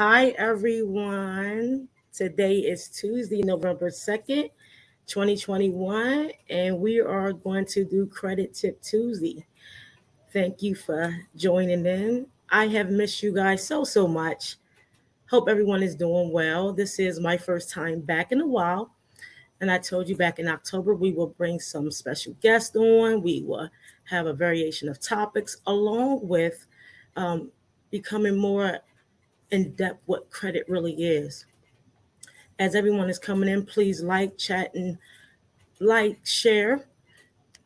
Hi, everyone. Today is Tuesday, November 2nd, 2021, and we are going to do Credit Tip Tuesday. Thank you for joining in. I have missed you guys so much. Hope everyone is doing well. This is my first time back in a while, and I told you back in October we will bring some special guests on. We will have a variation of topics along with um, becoming more in depth what credit really is. As everyone is coming in, please like, chat, and share.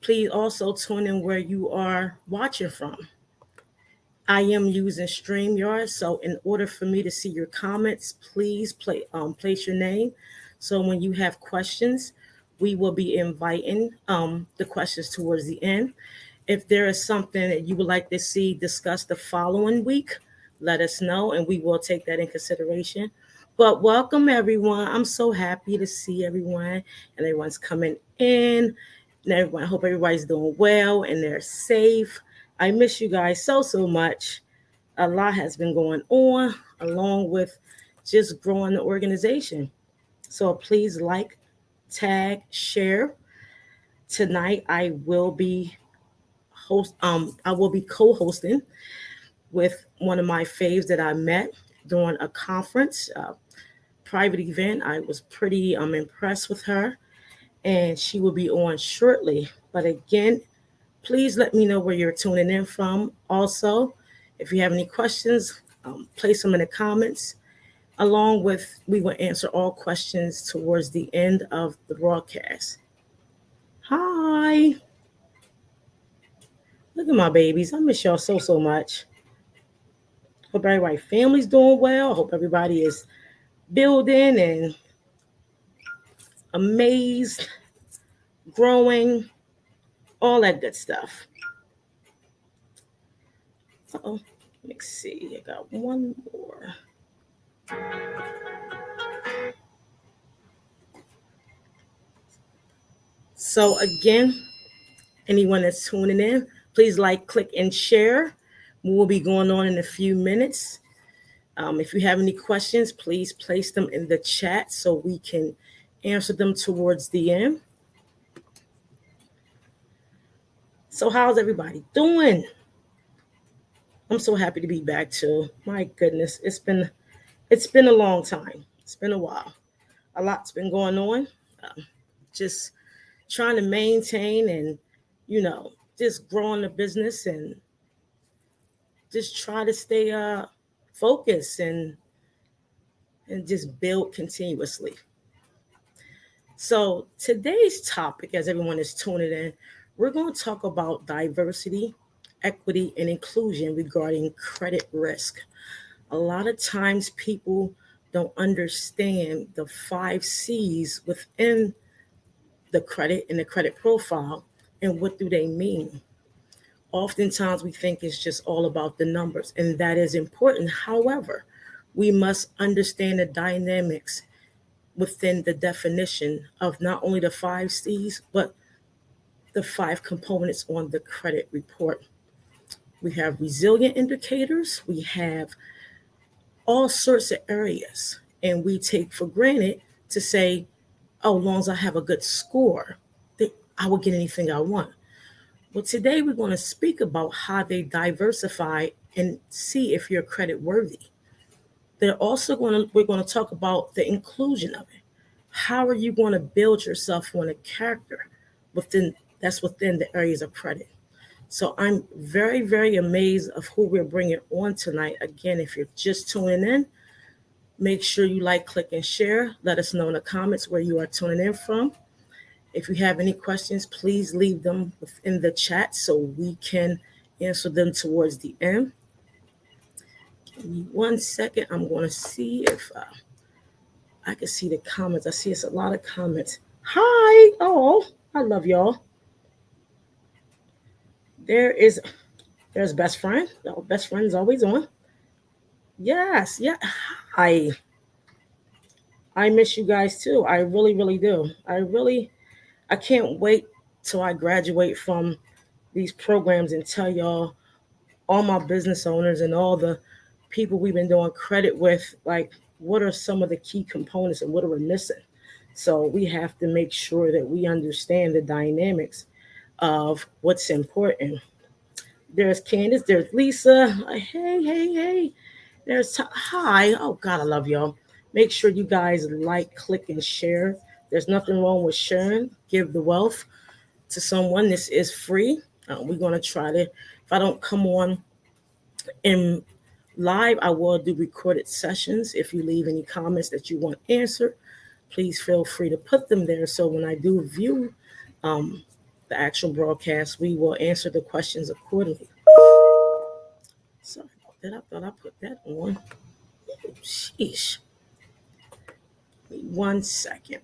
Please also tune in where you are watching from. I am using StreamYard, so in order for me to see your comments, please place your name. So when you have questions, we will be inviting the questions towards the end. If there is something that you would like to see discussed the following week, let us know and we will take that in consideration. But welcome everyone. I'm so happy to see everyone and everyone's coming in. And everyone, I hope everybody's doing well and they're safe. I miss you guys so much. A lot has been going on along with just growing the organization. So please like, tag, share. Tonight I will be co-hosting with one of my faves that I met during a conference, private event. I was pretty impressed with her, and she will be on shortly. But again, please let me know where you're tuning in from. Also, if you have any questions, place them in the comments. Along with, we will answer all questions towards the end of the broadcast. Hi, look at my babies. I miss y'all so much. Hope everybody family's doing well. Hope everybody is building and amazed, growing, all that good stuff. Oh, let's see. I got one more. So again, anyone that's tuning in, please like, click, and share. We'll be going on in a few minutes. If you have any questions, please place them in the chat so we can answer them towards the end. So how's everybody doing? I'm so happy to be back too. My goodness, it's been a long time. It's been a while. A lot's been going on. Just trying to maintain and just growing the business and just try to stay focused and just build continuously. So today's topic, as everyone is tuning in, we're going to talk about diversity, equity, and inclusion regarding credit risk. A lot of times people don't understand the 5 C's within the credit and the credit profile and what do they mean. Oftentimes we think it's just all about the numbers, and that is important. However, we must understand the dynamics within the definition of not only the 5 C's, but the 5 components on the credit report. We have resilient indicators, we have all sorts of areas, and we take for granted to say, oh, as long as I have a good score, I will get anything I want. Well, today we're going to speak about how they diversify and see if you're credit worthy. We're going to talk about the inclusion of it. How are you going to build yourself on a character within the areas of credit? So I'm very amazed of who we're bringing on tonight. Again, if you're just tuning in, make sure you like, click, and share. Let us know in the comments where you are tuning in from. If you have any questions, please leave them within the chat so we can answer them towards the end. Give me 1 second. I'm going to see if I can see the comments. I see it's a lot of comments. Hi. Oh, I love y'all. There's best friend. Oh, best friend is always on. Yes. Yeah. I miss you guys too. I really do. I can't wait till I graduate from these programs and tell y'all, all my business owners and all the people we've been doing credit with, like what are some of the key components and what are we missing. So we have to make sure that we understand the dynamics of what's important. There's Candace, there's Lisa. Hey, hey, hey. There's hi. Oh God, I love y'all. Make sure you guys like, click, and share. There's nothing wrong with sharing. Give the wealth to someone. This is free. We're gonna try to. If I don't come on in live, I will do recorded sessions. If you leave any comments that you want answered, please feel free to put them there. So when I do view the actual broadcast, we will answer the questions accordingly. Sorry about that. I thought I put that on. Sheesh. 1 second.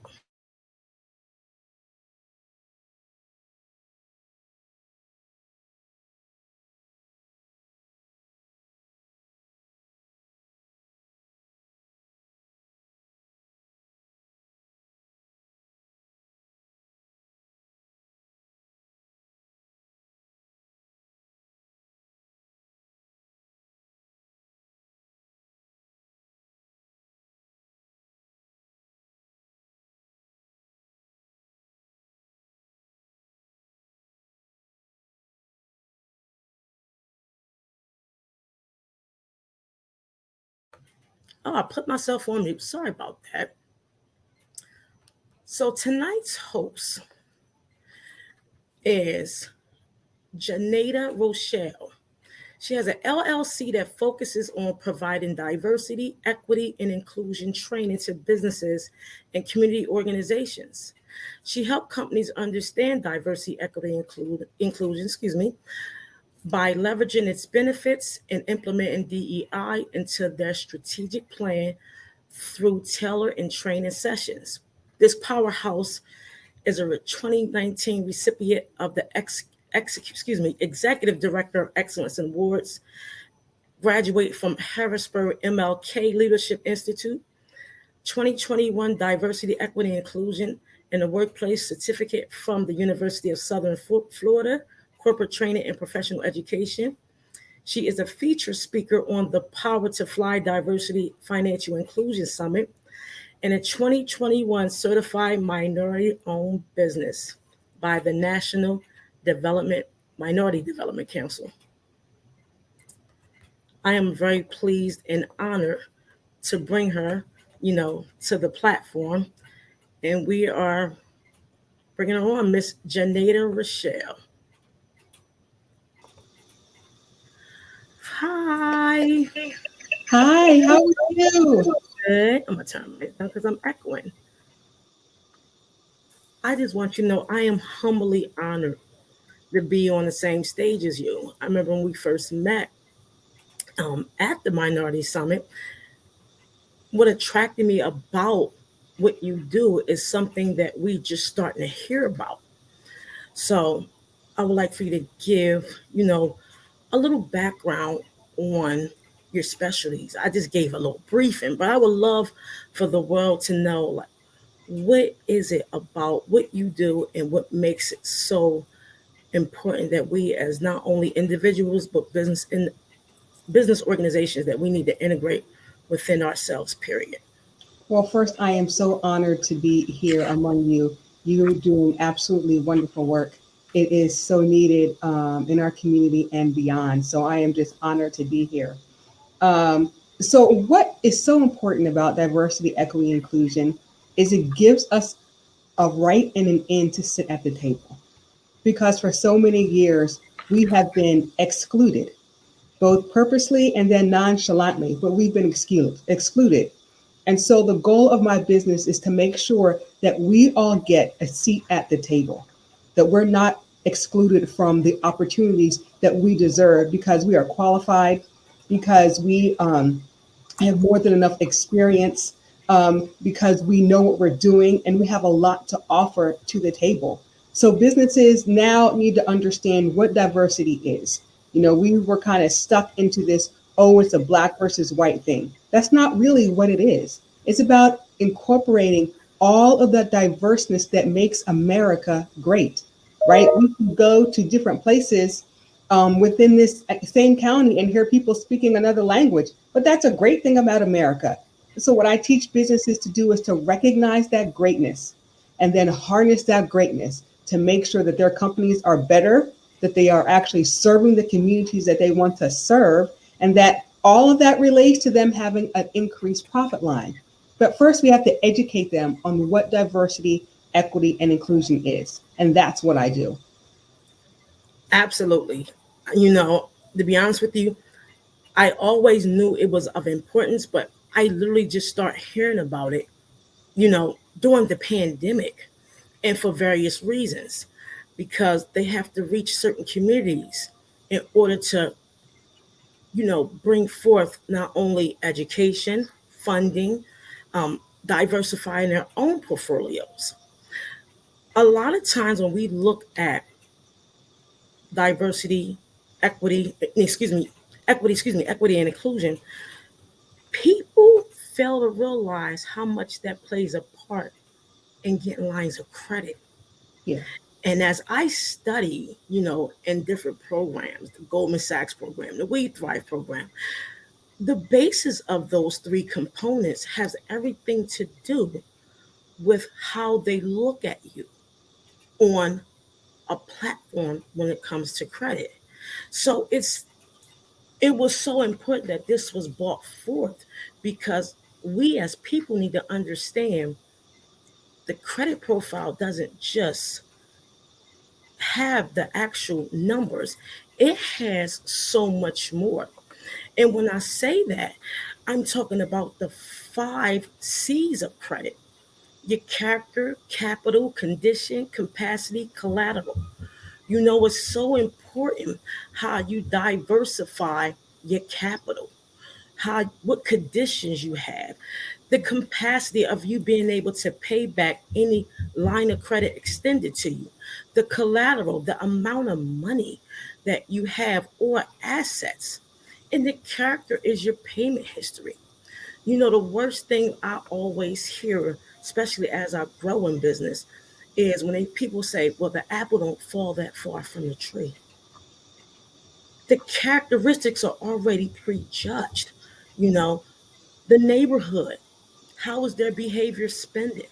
Oh, I put myself on mute. Sorry about that. So tonight's host is Janeda Rochelle. She has an LLC that focuses on providing diversity, equity, and inclusion training to businesses and community organizations. She helped companies understand diversity, equity, inclusion, by leveraging its benefits and implementing DEI into their strategic plan through tailored and training sessions. This powerhouse is a 2019 recipient of the Executive Director of Excellence Awards, graduate from Harrisburg MLK Leadership Institute, 2021 Diversity, Equity, and Inclusion in the Workplace Certificate from the University of Southern Florida, Corporate Training and Professional Education. She is a featured speaker on the Power to Fly Diversity Financial Inclusion Summit and a 2021 Certified Minority-Owned Business by the National Minority Development Council. I am very pleased and honored to bring her, to the platform. And we are bringing her on, Miss Janeda Rochelle. Hi. Hi, how are you? Good. I'm going to turn it down because I'm echoing. I just want you to know I am humbly honored to be on the same stage as you. I remember when we first met at the Minority Summit, what attracted me about what you do is something that we just starting to hear about. So I would like for you to give, a little background on your specialties. I just gave a little briefing, but I would love for the world to know, like, what is it about what you do and what makes it so important that we, as not only individuals but business organizations, that we need to integrate within ourselves, period. Well, first, I am so honored to be here among you. You're doing absolutely wonderful work. It is so needed in our community and beyond. So I am just honored to be here. So, what is so important about diversity, equity, inclusion is it gives us a right and an end to sit at the table. Because for so many years, we have been excluded, both purposely and then nonchalantly, but we've been excluded. And so the goal of my business is to make sure that we all get a seat at the table, that we're not excluded from the opportunities that we deserve because we are qualified, because we have more than enough experience, because we know what we're doing and we have a lot to offer to the table. So businesses now need to understand what diversity is. We were kind of stuck into this, oh, it's a black versus white thing. That's not really what it is. It's about incorporating all of the diverseness that makes America great, right? We can go to different places within this same county and hear people speaking another language. But that's a great thing about America. So what I teach businesses to do is to recognize that greatness and then harness that greatness to make sure that their companies are better, that they are actually serving the communities that they want to serve, and that all of that relates to them having an increased profit line. But first, we have to educate them on what diversity, equity, and inclusion is. And that's what I do. Absolutely. You know, to be honest with you, I always knew it was of importance, but I literally just start hearing about it, during the pandemic and for various reasons, because they have to reach certain communities in order to, bring forth not only education, funding, diversifying their own portfolios. A lot of times when we look at diversity, equity, equity and inclusion, people fail to realize how much that plays a part in getting lines of credit. Yeah. And as I study, in different programs, the Goldman Sachs program, the We Thrive program, the basis of those three components has everything to do with how they look at you on a platform when it comes to credit. So it was so important that this was brought forth because we as people need to understand the credit profile doesn't just have the actual numbers, it has so much more. And when I say that, I'm talking about the 5 C's of credit: your character, capital, condition, capacity, collateral. It's so important how you diversify your capital, what conditions you have, the capacity of you being able to pay back any line of credit extended to you, the collateral, the amount of money that you have or assets, and the character is your payment history. The worst thing I always hear, especially as I grow in business, is when people say, well, the apple don't fall that far from the tree. The characteristics are already prejudged. You know, the neighborhood, how is their behavior spending?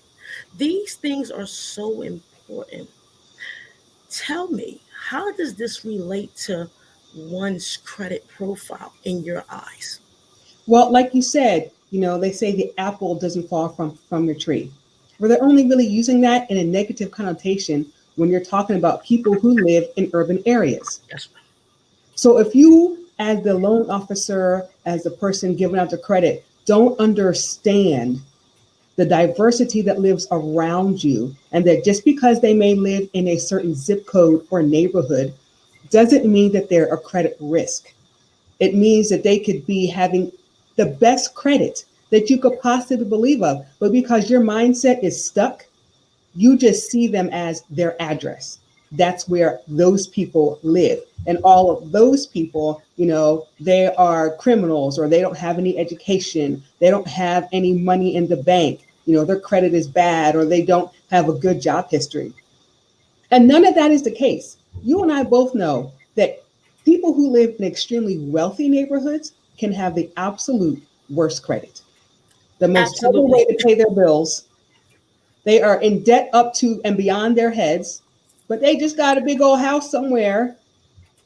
These things are so important. Tell me, how does this relate to one's credit profile in your eyes? Well, like you said, they say the apple doesn't fall from the tree. Well, they're only really using that in a negative connotation when you're talking about people who live in urban areas. Yes. So if you, as the loan officer, as the person giving out the credit, don't understand the diversity that lives around you, and that just because they may live in a certain zip code or neighborhood doesn't mean that they're a credit risk. It means that they could be having the best credit that you could possibly believe of, but because your mindset is stuck, you just see them as their address. That's where those people live. And all of those people, they are criminals, or they don't have any education. They don't have any money in the bank. Their credit is bad, or they don't have a good job history. And none of that is the case. You and I both know that people who live in extremely wealthy neighborhoods can have the absolute worst credit, the most trouble Absolutely. way to pay their bills. They are in debt up to and beyond their heads, but they just got a big old house somewhere,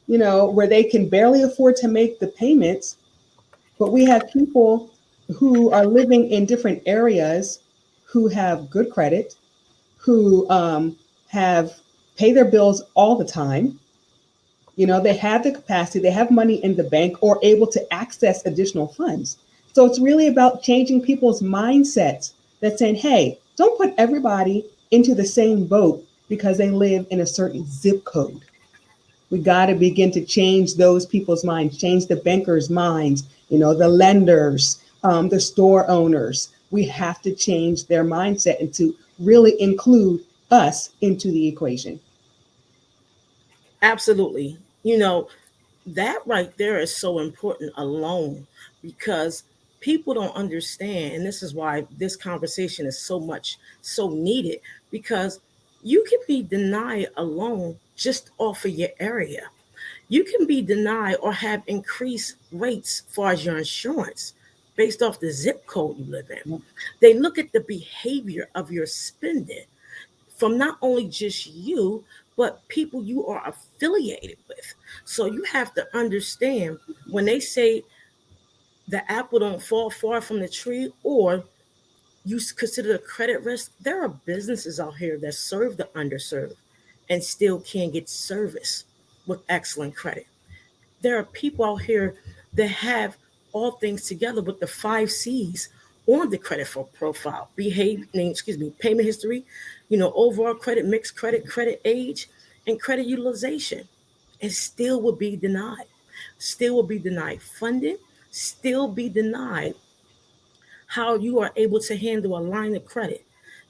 where they can barely afford to make the payments. But we have people who are living in different areas who have good credit, who have pay their bills all the time. They have the capacity, they have money in the bank or able to access additional funds. So it's really about changing people's mindsets that saying, hey, don't put everybody into the same boat because they live in a certain zip code. We got to begin to change those people's minds, change the bankers' minds, the lenders, the store owners. We have to change their mindset and to really include us into the equation. Absolutely. That right there is so important alone because people don't understand. And this is why this conversation is so needed, because you can be denied a loan just off of your area. You can be denied or have increased rates as far as your insurance based off the zip code you live in. They look at the behavior of your spending from not only just you, but people you are affiliated with. So you have to understand when they say the apple don't fall far from the tree, or you consider a credit risk, there are businesses out here that serve the underserved and still can get service with excellent credit. There are people out here that have all things together with the 5 C's on the credit profile: payment history, overall credit, mixed credit, credit age, and credit utilization, and still will be denied. Still will be denied funding, still be denied how you are able to handle a line of credit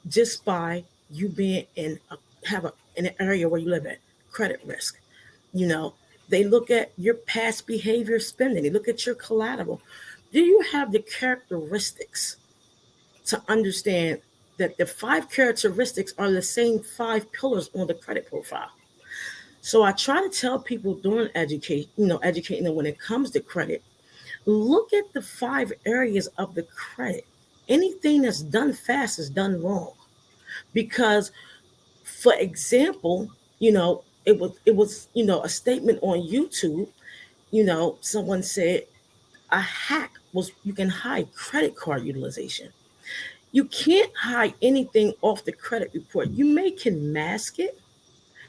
just by you being in an area where you live at credit risk. You know, they look at your past behavior spending, they look at your collateral. Do you have the characteristics to understand that the 5 characteristics are the same 5 pillars on the credit profile? So I try to tell people during educating them when it comes to credit, look at the 5 areas of the credit. Anything that's done fast is done wrong. Because, for example, it was a statement on YouTube. Someone said a hack was you can hide credit card utilization. You can't hide anything off the credit report. You can mask it,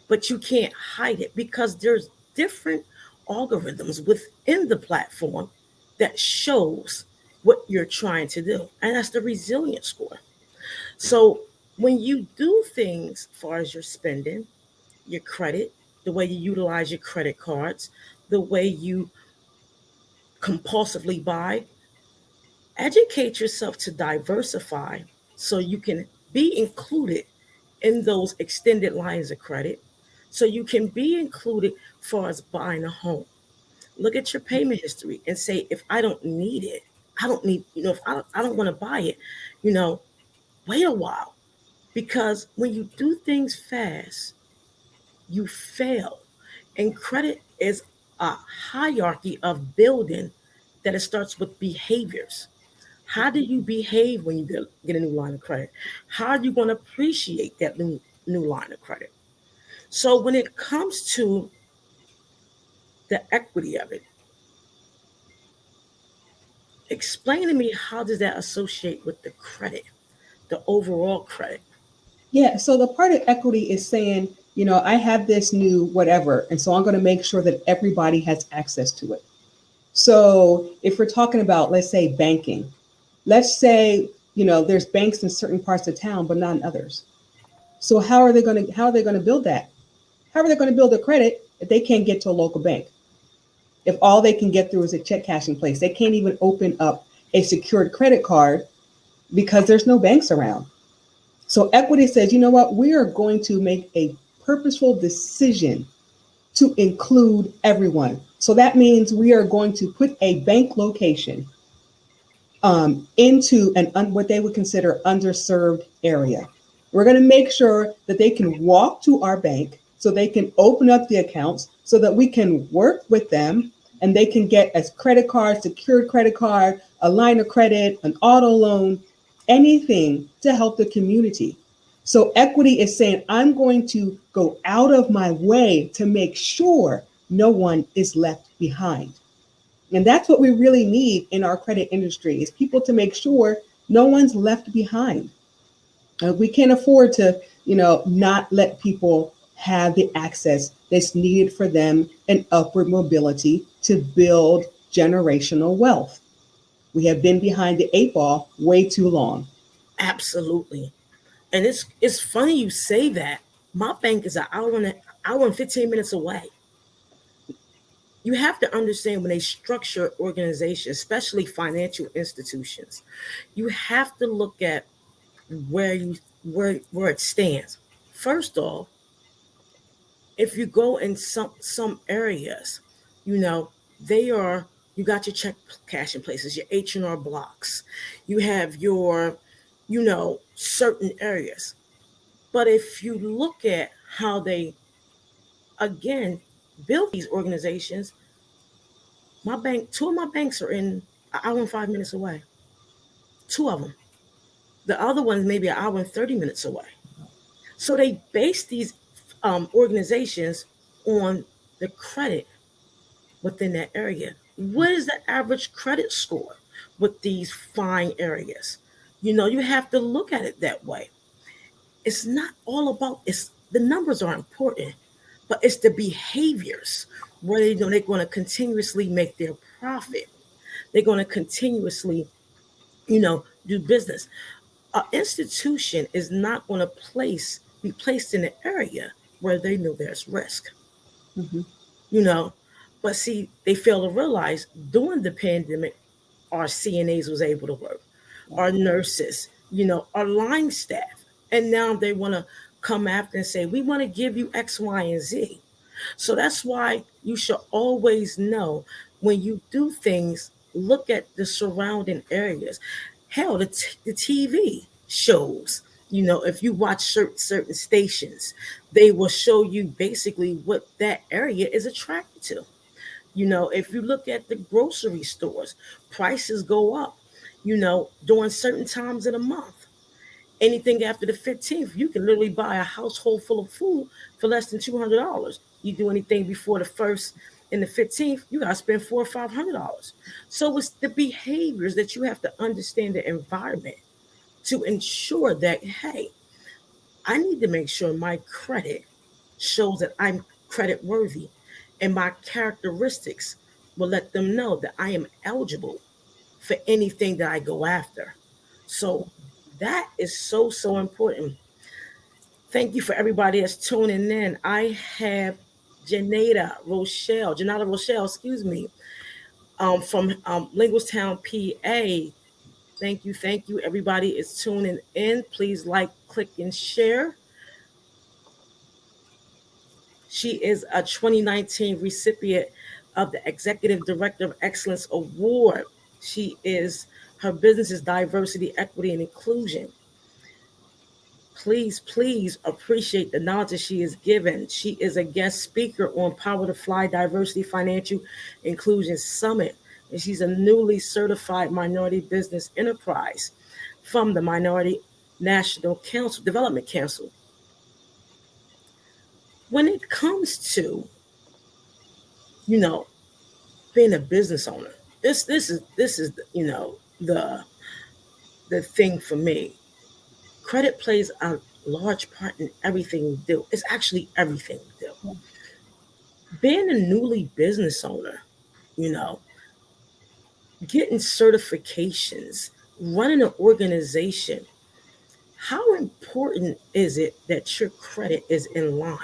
but you can't hide it because there's different algorithms within the platform that shows what you're trying to do. And that's the resilience score. So when you do things as far as your spending, your credit, the way you utilize your credit cards, the way you compulsively buy, educate yourself to diversify so you can be included in those extended lines of credit, so you can be included as far as buying a home. Look at your payment history and say, if I don't need it, I don't need, if I don't want to buy it, wait a while. Because when you do things fast, you fail. And credit is a hierarchy of building that it starts with behaviors. How do you behave when you get a new line of credit? How are you going to appreciate that new line of credit? So when it comes to the equity of it, explain to me, how does that associate with the credit, the overall credit? Yeah, so the part of equity is saying, I have this new whatever, and so I'm going to make sure that everybody has access to it. So if we're talking about, let's say, banking, let's say, there's banks in certain parts of town, but not in others. So how are they going to build that? How are they going to build a credit if they can't get to a local bank? If all they can get through is a check cashing place, they can't even open up a secured credit card because there's no banks around. So equity says, you know what, we are going to make a purposeful decision to include everyone. So that means we are going to put a bank location into what they would consider underserved area. We're going to make sure that they can walk to our bank so they can open up the accounts so that we can work with them and they can get a credit card, secured credit card, a line of credit, an auto loan, anything to help the community. So equity is saying, I'm going to go out of my way to make sure no one is left behind. And that's what we really need in our credit industry, is people to make sure no one's left behind. We can't afford to, not let people have the access that's needed for them and upward mobility to build generational wealth. We have been behind the 8 ball way too long. Absolutely. And it's funny you say that. My bank is an hour and 15 minutes away. You have to understand, when they structure organizations, especially financial institutions, you have to look at where it stands. First off, if you go in some areas, they are, you got your check cashing places, your H&R blocks, you have your certain areas. But if you look at how they, again, build these organizations, two of my banks are in an hour and 5 minutes away. Two of them. The other one's maybe an hour and 30 minutes away. So they base these organizations on the credit within that area. What is the average credit score with these fine areas? You have to look at it that way. It's not all about it's the numbers are important, but it's the behaviors where they're going to continuously make their profit. They're going to continuously, do business. An institution is not going to be placed in an area where they know there's risk. Mm-hmm. You know, but see, they fail to realize during the pandemic, our CNAs was able to work, our nurses, our line staff, and now they want to come after and say, we want to give you X, Y, and Z. So that's why you should always know when you do things, look at the surrounding areas. Hell, the TV shows, if you watch certain stations, they will show you basically what that area is attracted to. If you look at the grocery stores, prices go up, during certain times of the month. Anything after the 15th, you can literally buy a household full of food for less than $200. You do anything before the 1st and the 15th, you got to spend $400 or $500. So it's the behaviors that you have to understand the environment to ensure that, hey, I need to make sure my credit shows that I'm credit worthy, and my characteristics will let them know that I am eligible for anything that I go after. So that is so, so important. Thank you for everybody that's tuning in. I have Janata Rochelle, excuse me, from Linguistown, PA. Thank you. Everybody is tuning in. Please like, click, and share. She is a 2019 recipient of the Executive Director of Excellence Award. Her business is diversity, equity, and inclusion. Please appreciate the knowledge that she is given. She is a guest speaker on Power to Fly Diversity Financial Inclusion Summit, and she's a newly certified minority business enterprise from the Minority National Council, Development Council. When it comes to, being a business owner, this is the thing for me. Credit plays a large part in everything we do. It's actually everything we do. Being a newly business owner, getting certifications, running an organization, how important is it that your credit is in line?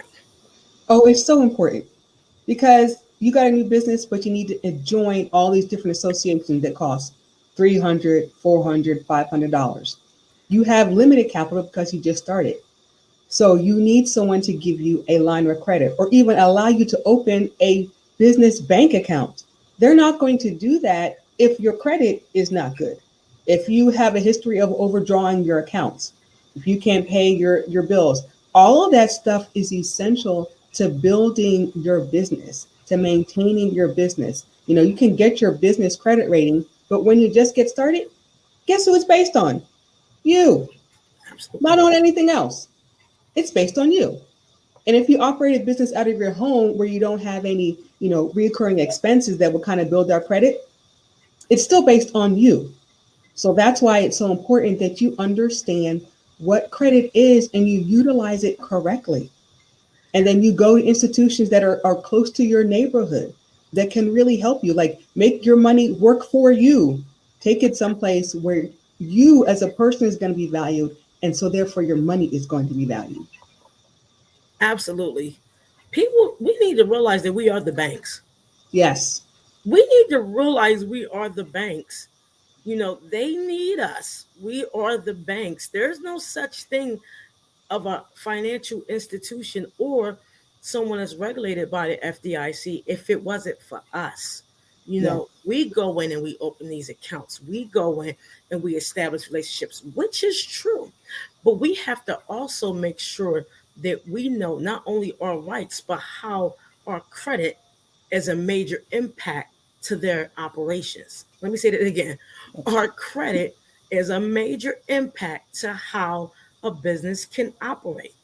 Oh, it's so important because you got a new business, but you need to join all these different associations that cost $300, $400, $500. You have limited capital because you just started. So you need someone to give you a line of credit or even allow you to open a business bank account. They're not going to do that if your credit is not good. If you have a history of overdrawing your accounts, if you can't pay your bills, all of that stuff is essential to building your business, to maintaining your business. You can get your business credit rating, but when you just get started, guess who it's based on? You. Absolutely. Not on anything else. It's based on you. And if you operate a business out of your home where you don't have any, recurring expenses that will kind of build our credit, it's still based on you. So that's why it's so important that you understand what credit is and you utilize it correctly. And then you go to institutions that are close to your neighborhood that can really help you, like make your money work for you. Take it someplace where you as a person is going to be valued. And so therefore your money is going to be valued. Absolutely. We need to realize that we are the banks. Yes. We need to realize we are the banks. They need us. We are the banks. There's no such thing of a financial institution or someone that's regulated by the FDIC if it wasn't for us. We go in and we open these accounts. We go in and we establish relationships, which is true. But we have to also make sure that we know not only our rights, but how our credit as a major impact to their operations. Let me say that again. Our credit is a major impact to how a business can operate.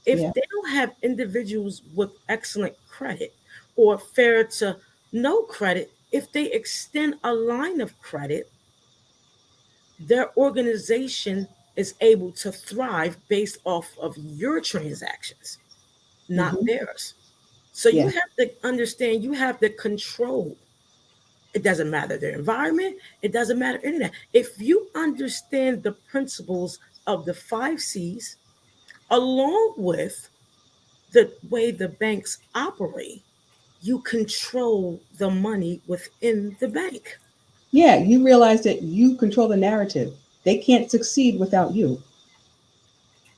If Yeah. they don't have individuals with excellent credit or fair to no credit, if they extend a line of credit, their organization is able to thrive based off of your transactions, not Hmm. theirs. So you Yeah. have to understand, you have to control. It doesn't matter the environment, it doesn't matter any of that. If you understand the principles of the 5 C's, along with the way the banks operate, you control the money within the bank. Yeah. You realize that you control the narrative. They can't succeed without you.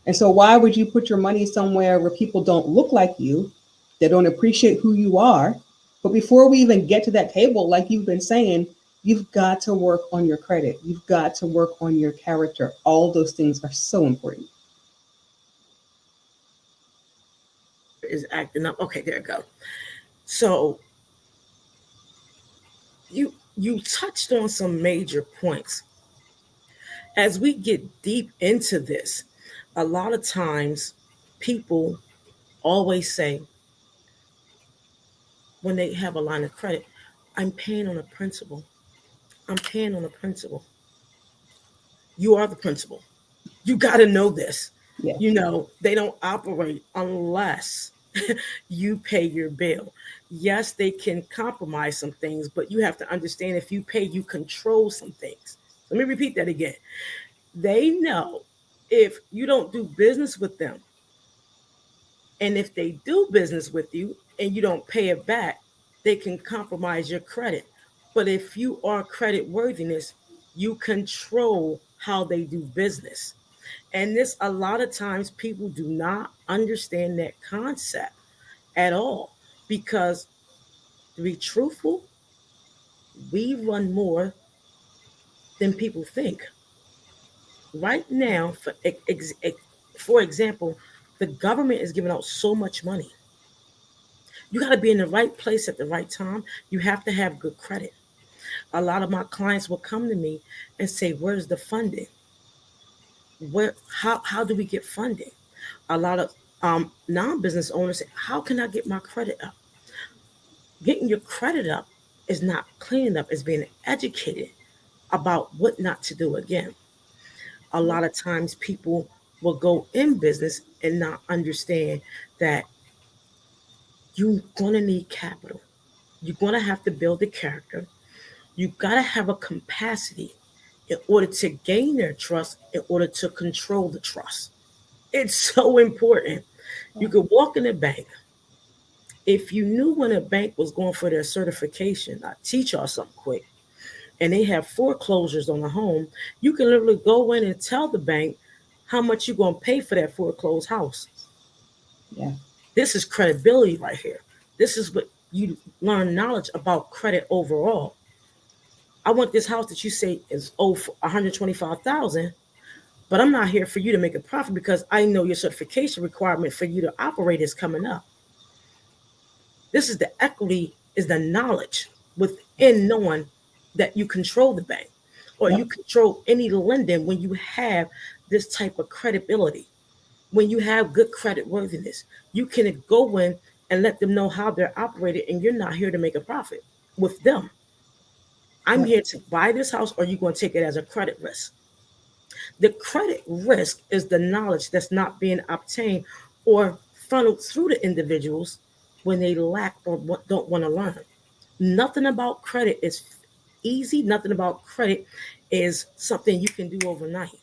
And so, why would you put your money somewhere where people don't look like you, they don't appreciate who you are? But before we even get to that table, like you've been saying, you've got to work on your credit. You've got to work on your character. All those things are so important. Is acting up. Okay, there you go. So you touched on some major points. As we get deep into this, a lot of times people always say when they have a line of credit, I'm paying on a principal. I'm paying on a principal. You are the principal. You got to know this. Yeah. They don't operate unless you pay your bill. Yes, they can compromise some things, but you have to understand if you pay, you control some things. Let me repeat that again. They know if you don't do business with them, and if they do business with you and you don't pay it back, they can compromise your credit. But if you are credit worthiness, you control how they do business. And this, a lot of times, people do not understand that concept at all because, to be truthful, we run more than people think. Right now, for example, the government is giving out so much money. You got to be in the right place at the right time. You have to have good credit. A lot of my clients will come to me and say, "Where's the funding? How do we get funding?" A lot of non-business owners say, "How can I get my credit up?" Getting your credit up is not cleaning up; it's being educated about what not to do again. A lot of times, people will go in business and not understand that you're gonna need capital. You're gonna have to build a character. You gotta have a capacity in order to gain their trust, in order to control the trust. It's so important. You could walk in a bank. If you knew when a bank was going for their certification, I teach y'all something quick, and they have foreclosures on a home, you can literally go in and tell the bank how much you're going to pay for that foreclosed house. Yeah. This is credibility right here. This is what you learn knowledge about credit overall. I want this house that you say is for 125,000, but I'm not here for you to make a profit because I know your certification requirement for you to operate is coming up. This is the equity, is the knowledge within knowing that you control the bank or Yep. you control any lending when you have this type of credibility. When you have good credit worthiness, you can go in and let them know how they're operated, and you're not here to make a profit with them. I'm Yep. here to buy this house, or you're going to take it as a credit risk. The credit risk is the knowledge that's not being obtained or funneled through the individuals when they lack or don't want to learn. Nothing about credit is easy. Nothing about credit is something you can do overnight. Yeah.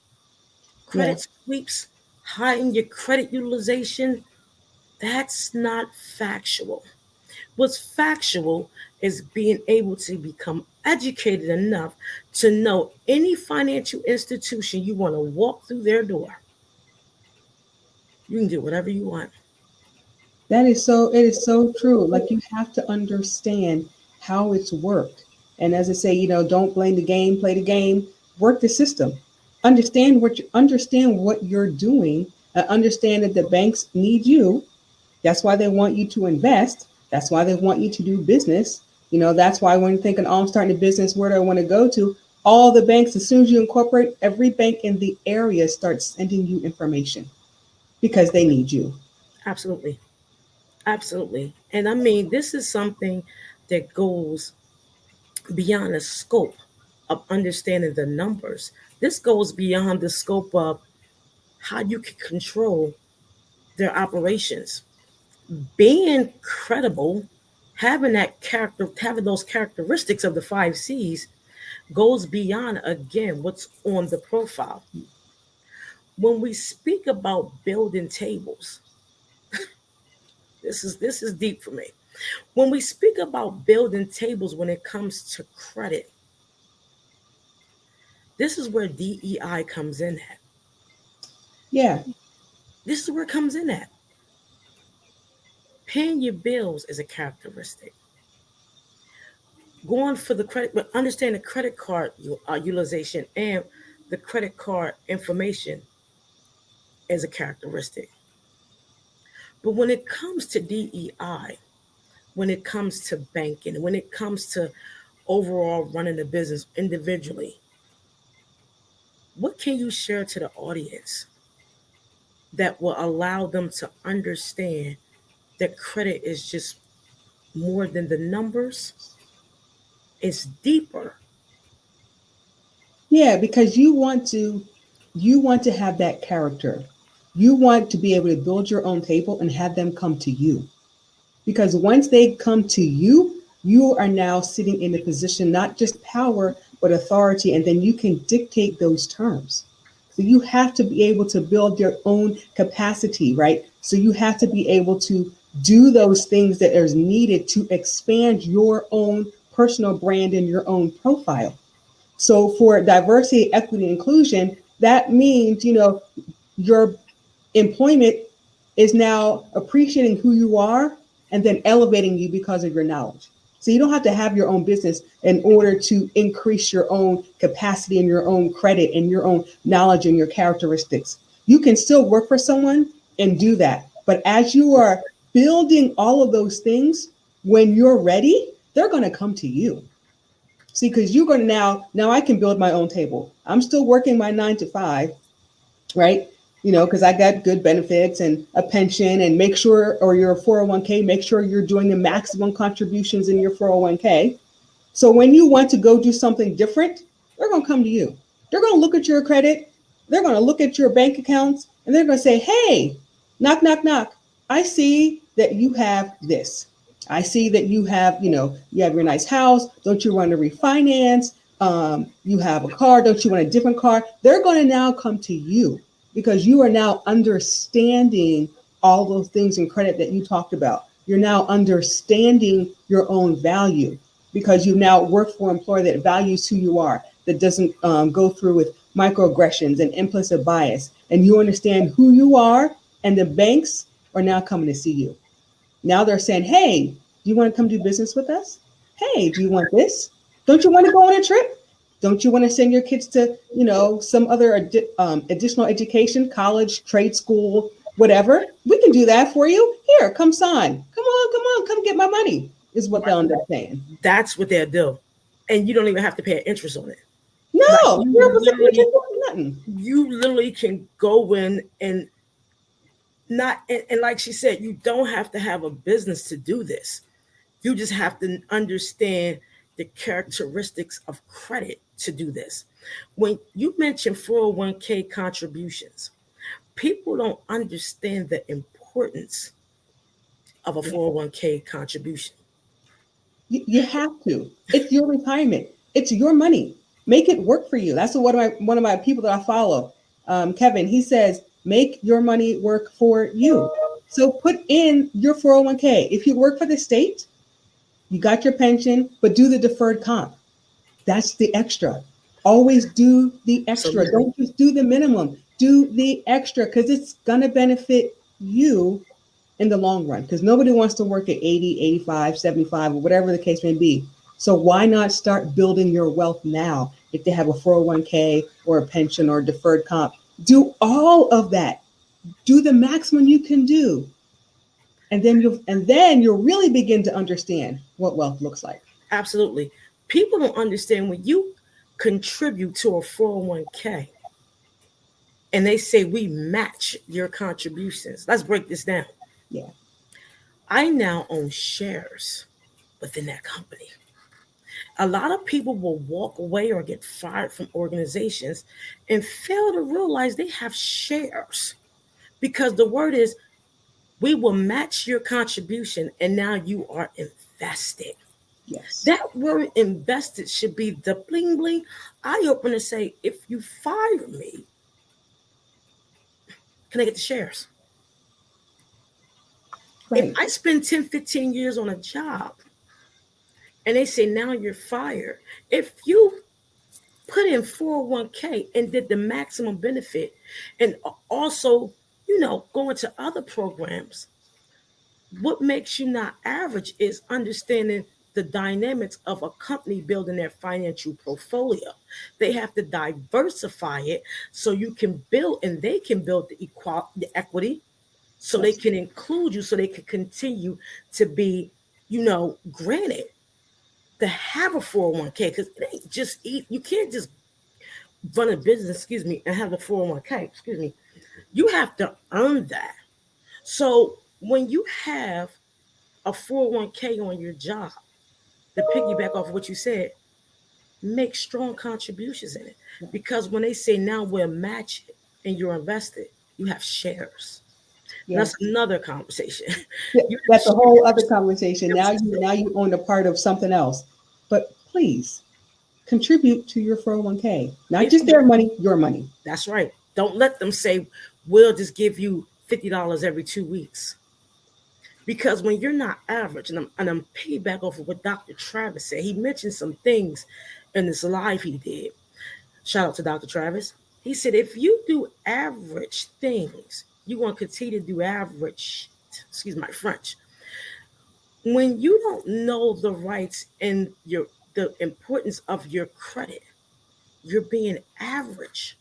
Credit sweeps, hiding your credit utilization, that's not factual. What's factual is being able to become educated enough to know any financial institution you want to walk through their door, you can do whatever you want. That is so, it is so true. Like you have to understand how it's worked. And as I say, don't blame the game, play the game, work the system. Understand what you're doing, understand that the banks need you, That's why they want you to invest. That's why they want you to do business. That's why when you're thinking, oh, I'm starting a business, where do I want to go to? All the banks, as soon as you incorporate, every bank in the area starts sending you information because they need you. Absolutely. Absolutely. And I mean, this is something that goes beyond the scope of understanding the numbers. This goes beyond the scope of how you can control their operations. Being credible, having those characteristics of the 5 C's goes beyond, again, what's on the profile. When we speak about building tables, this is deep for me. When we speak about building tables when it comes to credit, this is where DEI comes in at. Yeah. This is where it comes in at. Paying your bills is a characteristic. Going for the credit, but understand the credit card utilization and the credit card information is a characteristic. But when it comes to DEI, when it comes to banking, when it comes to overall running a business individually, what can you share to the audience that will allow them to understand that credit is just more than the numbers? It's deeper. Yeah, because you want to have that character. You want to be able to build your own table and have them come to you. Because once they come to you, you are now sitting in a position, not just power, but authority, and then you can dictate those terms. So you have to be able to build your own capacity, right? So you have to be able to do those things that are needed to expand your own personal brand and your own profile. So for diversity, equity, inclusion, that means, your employment is now appreciating who you are and then elevating you because of your knowledge. So you don't have to have your own business in order to increase your own capacity and your own credit and your own knowledge and your characteristics. You can still work for someone and do that. But as you are building all of those things, when you're ready, they're going to come to you. See, because you're going to now I can build my own table. I'm still working my 9 to 5, right? Because I got good benefits and a pension, and make sure, or your 401k, make sure you're doing the maximum contributions in your 401k. So when you want to go do something different, they're going to come to you. They're going to look at your credit. They're going to look at your bank accounts, and they're going to say, hey, knock, knock, knock. I see that you have this. I see that you have your nice house. Don't you want to refinance? You have a car. Don't you want a different car? They're going to now come to you because you are now understanding all those things in credit that you talked about. You're now understanding your own value because you now work for an employer that values who you are, that doesn't go through with microaggressions and implicit bias. And you understand who you are, and the banks are now coming to see you. Now they're saying, hey, do you want to come do business with us? Hey, do you want this? Don't you want to go on a trip? Don't you want to send your kids to, some other additional education, college, trade school, whatever? We can do that for you. Here, come sign. Come on, come get my money, is what they'll end up saying. That's what they'll do. And you don't even have to pay interest on it. No, nothing. You literally can go in and not, and like she said, you don't have to have a business to do this. You just have to understand the characteristics of credit to do this. When you mention 401k contributions, people don't understand the importance of a 401k contribution. You have to. It's your retirement. It's your money. Make it work for you. That's what one of my people that I follow, Kevin, he says, make your money work for you. So put in your 401k. If you work for the state, you got your pension, but do the deferred comp. That's the extra. Always do the extra. Absolutely. Don't just do the minimum. Do the extra because it's going to benefit you in the long run, because nobody wants to work at 80, 85, 75, or whatever the case may be. So why not start building your wealth now? If they have a 401k or a pension or a deferred comp, do all of that. Do the maximum you can do. And then you'll really begin to understand what wealth looks like. Absolutely. People don't understand when you contribute to a 401k and they say we match your contributions. Let's break this down. Yeah. I now own shares within that company. A lot of people will walk away or get fired from organizations and fail to realize they have shares because the word is we will match your contribution and now you are invested. Yes. That word invested should be the bling bling eye opener. Say, if you fire me, can I get the shares? Right. If I spend 10, 15 years on a job and they say now you're fired, if you put in 401k and did the maximum benefit and also, go into other programs, what makes you not average is understanding the dynamics of a company building their financial portfolio. They have to diversify it so you can build and they can build the equity so they Yes. can include you so they can continue to be, granted to have a 401k because it ain't just eat. You can't just run a business, and have a 401k, You have to earn that. So when you have a 401k on your job, to piggyback off of what you said, make strong contributions in it. Because when they say now we'll match it and you're invested, you have shares. Yeah. That's another conversation. That's a whole other conversation. Now you own a part of something else. But please contribute to your 401k. Not just their money, your money. That's right. Don't let them say, we'll just give you $50 every 2 weeks. Because when you're not average, and I'm piggyback off of what Dr. Travis said, he mentioned some things in this live he did. Shout out to Dr. Travis. He said, if you do average things, you want to continue to do average, excuse my French. When you don't know the rights and the importance of your credit, you're being average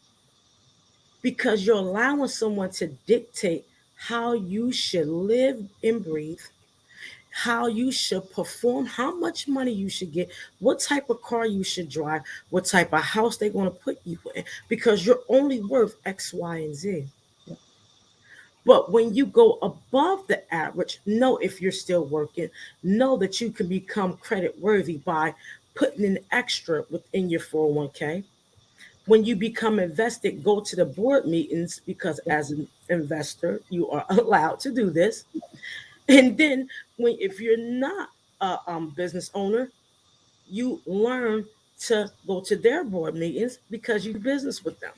because you're allowing someone to dictate how you should live and breathe, how you should perform, how much money you should get, what type of car you should drive, what type of house they're going to put you in, because you're only worth X, Y, and Z. Yep. But when you go above the average, know if you're still working, know that you can become credit worthy by putting in extra within your 401k. When you become invested, go to the board meetings because as an investor, you are allowed to do this. And then if you're not a business owner, you learn to go to their board meetings because you do business with them.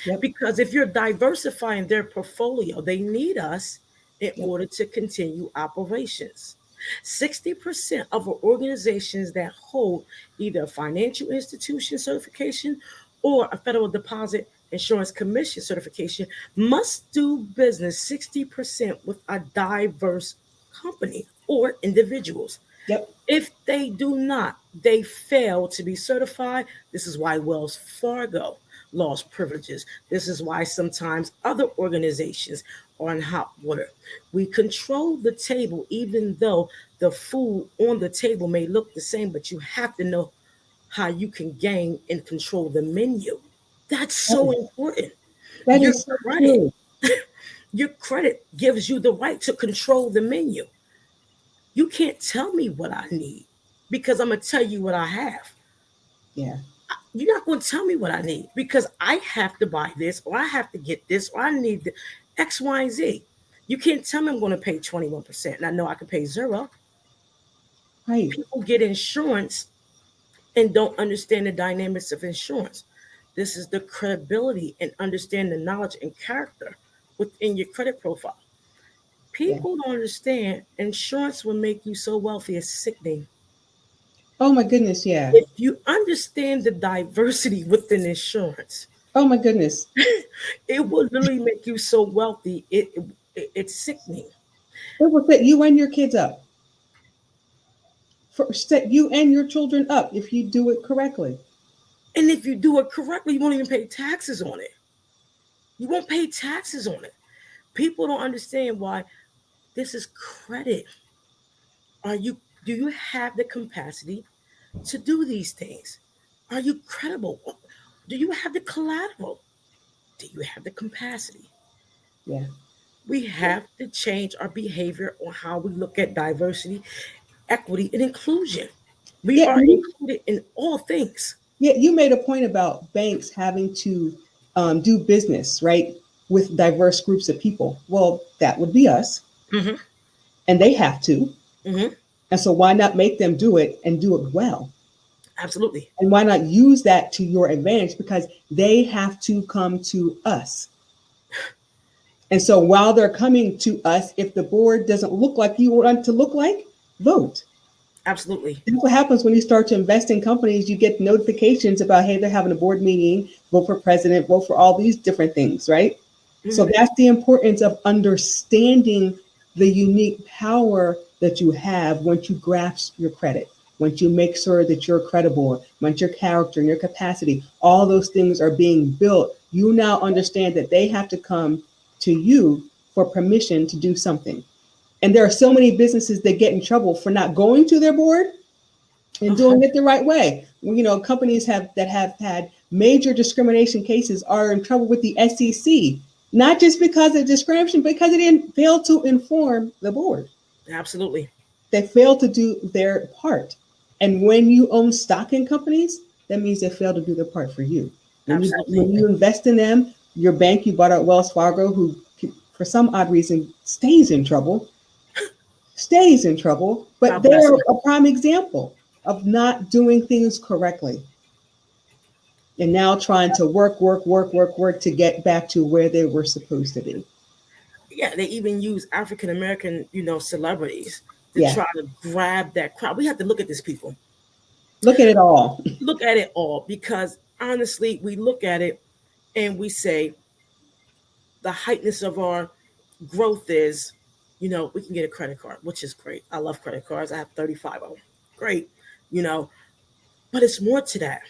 Yep. Because if you're diversifying their portfolio, they need us in Yep. order to continue operations. 60% of organizations that hold either a financial institution certification or a federal deposit insurance commission certification must do business 60% with a diverse company or individuals. Yep. If they do not, they fail to be certified. This is why Wells Fargo lost privileges. This is why sometimes other organizations are in hot water. We control the table, even though the food on the table may look the same, but you have to know how you can gain and control the menu. That's so important. That Your is so credit, true. your credit gives you the right to control the menu. You can't tell me what I need because I'm going to tell you what I have. Yeah. You're not going to tell me what I need because I have to buy this or I have to get this or I need the X, Y, and Z. You can't tell me I'm going to pay 21%. And I know I can pay zero. Right. People get insurance and don't understand the dynamics of insurance. This is the credibility and understand the knowledge and character within your credit profile. People don't understand insurance will make you so wealthy it's sickening. Oh my goodness. Yeah. If you understand the diversity within insurance, Oh my goodness. it will literally make you so wealthy. It's sickening. It will set you and your kids up. Set you and your children up if you do it correctly. And if you do it correctly, you won't even pay taxes on it. You won't pay taxes on it. People don't understand why This is credit. Do you have the capacity to do these things? Are you credible? Do you have the collateral? Do you have the capacity? Yeah. We have to change our behavior on how we look at diversity, equity, and inclusion. We Yeah. are included in all things. Yeah. You made a point about banks having to do business, right, with diverse groups of people. Well, that would be us, Hmm. and they have to. Hmm. And so, why not make them do it and do it well? Absolutely. And why not use that to your advantage? Because they have to come to us. And so, while they're coming to us, if the board doesn't look like you want it to look like, vote. Absolutely. That's what happens when you start to invest in companies. You get notifications about, hey, they're having a board meeting, vote for president, vote for all these different things, right? So Hmm. that's the importance of understanding the unique power that you have once you grasp your credit, once you make sure that you're credible, once your character and your capacity, all those things are being built. You now understand that they have to come to you for permission to do something. And there are so many businesses that get in trouble for not going to their board and Uh-huh. doing it the right way. You know, companies that have had major discrimination cases are in trouble with the SEC, not just because of discrimination, because they didn't fail to inform the board. Absolutely. They failed to do their part. And when you own stock in companies, that means they failed to do their part for you. Absolutely. When you invest in them, your bank, you bought out Wells Fargo, who for some odd reason stays in trouble, but God bless they're them. a prime example of not doing things correctly and now trying to work to get back to where they were supposed to be. Yeah, they even use African American, celebrities to Yeah, try to grab that crowd. We have to look at these people. look at it all. Look at it all because honestly, we look at it and we say the heightness of our growth is, we can get a credit card, which is great. I love credit cards. I have 35 of them. Great, you know, but it's more to that.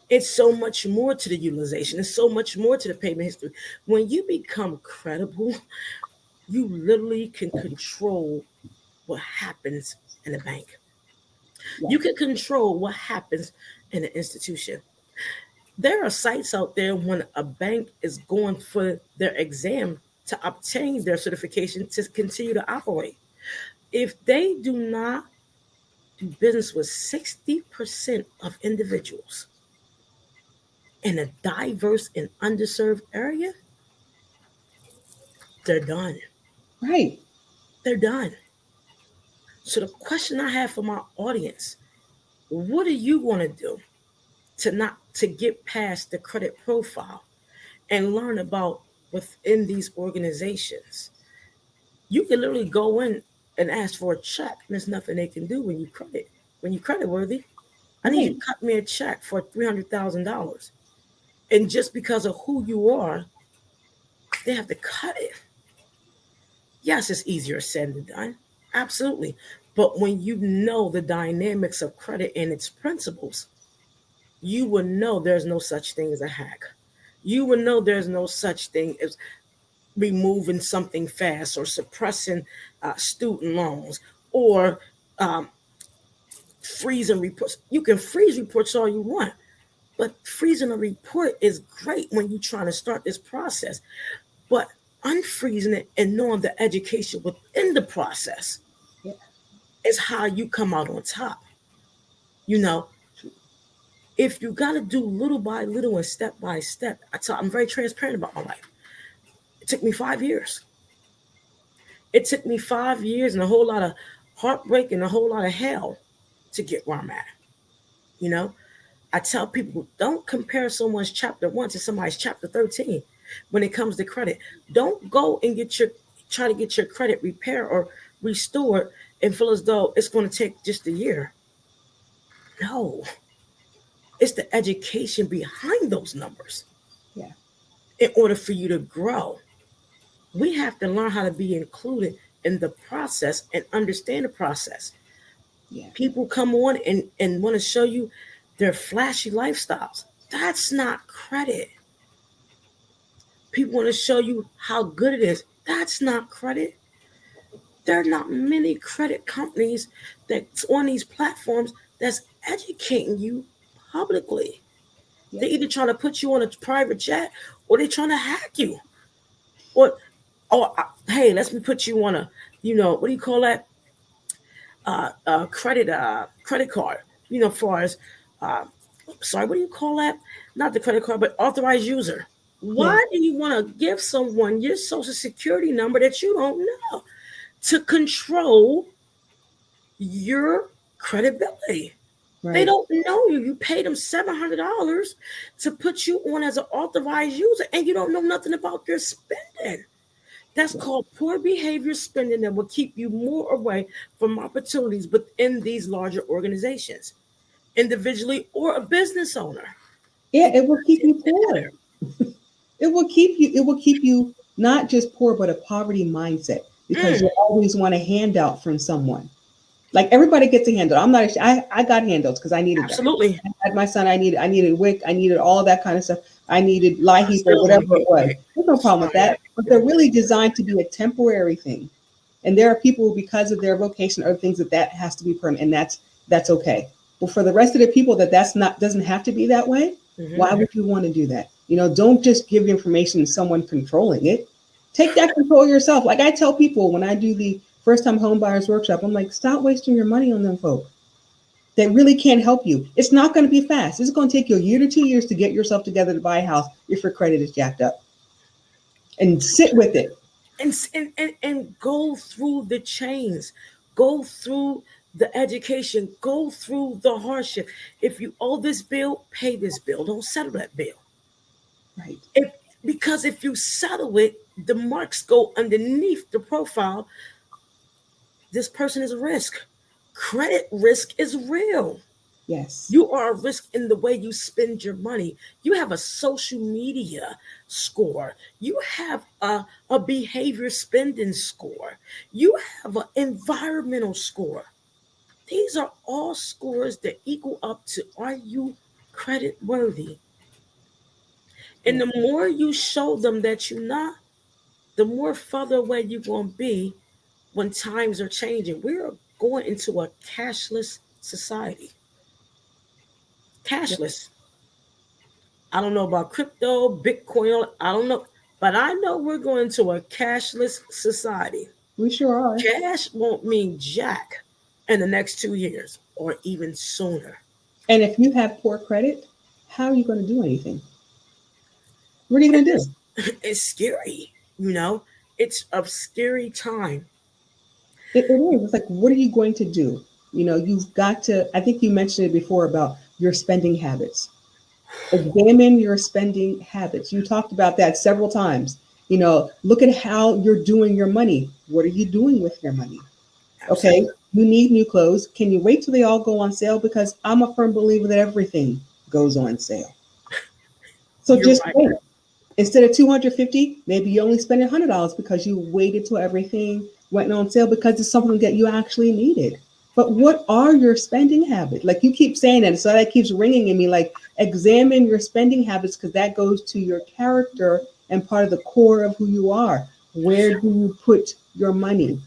It's so much more to the utilization. It's so much more to the payment history. When you become credible, you literally can control what happens in a bank. Yeah, You can control what happens in an institution. There are sites out there when a bank is going for their exam to obtain their certification to continue to operate. If they do not do business with 60% of individuals in a diverse and underserved area, they're done. right. They're done. So the question I have for my audience, what are you going to do to get past the credit profile and learn about within these organizations? You can literally go in and ask for a check, and there's nothing they can do when you credit worthy. I need you Right. to cut me a check for $300,000, and just because of who you are, they have to cut it. Yes, it's easier said than done, absolutely. But when you know the dynamics of credit and its principles, you will know there's no such thing as a hack. You will know there's no such thing as removing something fast or suppressing student loans or um, freezing reports. You can freeze reports all you want, but freezing a report is great when you're trying to start this process. But unfreezing it and knowing the education within the process Yeah. is how you come out on top. You know, if you got to do little by little and step by step, I'm very transparent about my life. It took me 5 years. It took me 5 years and a whole lot of heartbreak and a whole lot of hell to get where I'm at. You know, I tell people don't compare someone's chapter 1 to somebody's chapter 13 when it comes to credit. Don't go and try to get your credit repaired or restored and feel as though it's going to take just a year. No, it's the education behind those numbers Yeah. in order for you to grow. We have to learn how to be included in the process and understand the process. Yeah. People come on and want to show you their flashy lifestyles. That's not credit. People want to show you how good it is. That's not credit. there are not many credit companies that's on these platforms that's educating you publicly. Yep. They're either trying to put you on a private jet or they're trying to hack you. Or, hey, let me put you on a, what do you call that? Credit card. Far as, uh, sorry, what do you call that? Not the credit card, but authorized user. Yeah. Why do you want to give someone your social security number that you don't know to control your credibility? Right. They don't know you. You paid them $700 to put you on as an authorized user, and you don't know nothing about your spending. That's called poor behavior spending that will keep you more away from opportunities within these larger organizations, individually or a business owner. Yeah, it will keep you poor. It will keep you not just poor, but a poverty mindset because you always want a handout from someone. Like everybody gets a handout. I'm not. I got handouts because I needed Absolutely. that. I had my son. I needed WIC. I needed all that kind of stuff. I needed LIHEAP or whatever it was. There's no problem with that. But they're really designed to be a temporary thing. And there are people because of their vocation or things that has to be permanent, and that's okay. But for the rest of the people that's not doesn't have to be that way. Why would you want to do that? Don't just give information to someone controlling it. Take that control yourself. Like I tell people when I do the first time home buyers workshop, I'm like, stop wasting your money on them folk. They really can't help you. It's not going to be fast. It's going to take you a year to 2 years to get yourself together to buy a house if your credit is jacked up. And sit with it. And go through the chains. Go through the education. Go through the hardship. If you owe this bill, pay this bill. Don't settle that bill. Right. Because if you settle it, the marks go underneath the profile. This person is a risk. Credit risk is real. Yes. You are a risk in the way you spend your money. You have a social media score. You have a behavior spending score. You have an environmental score. These are all scores that equal up to, are you credit worthy? And the more you show them that you're not, the more further away you're going to be when times are changing. We're going into a cashless society. Cashless. I don't know about crypto, Bitcoin, I don't know. But I know we're going to a cashless society. We sure are. Cash won't mean jack in the next 2 years or even sooner. And if you have poor credit, how are you going to do anything? What are you going to do? It's scary, It's a scary time. It is. It's like, what are you going to do? You've got to, I think you mentioned it before about your spending habits. Examine your spending habits. You talked about that several times. Look at how you're doing your money. What are you doing with your money? Absolutely. Okay, you need new clothes. Can you wait till they all go on sale? Because I'm a firm believer that everything goes on sale. So You're just right. wait. Instead of $250, maybe you only spend $100 because you waited till everything went on sale because it's something that you actually needed. But what are your spending habits? Like you keep saying that, so that keeps ringing in me. Like examine your spending habits because that goes to your character and part of the core of who you are. Where do you put your money?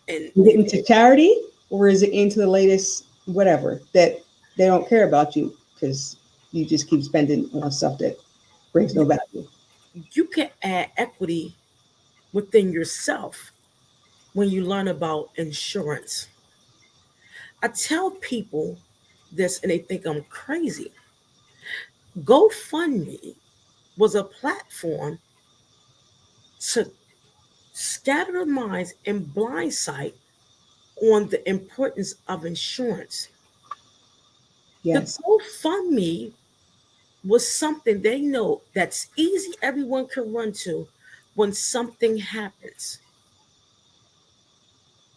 Is it into charity or is it into the latest whatever that they don't care about you because you just keep spending on stuff that brings no value? You can add equity within yourself when you learn about insurance. I tell people this and they think I'm crazy. GoFundMe was a platform to scatter the minds and blindside on the importance of insurance. Yes. The GoFundMe was something they know that's easy, everyone can run to when something happens.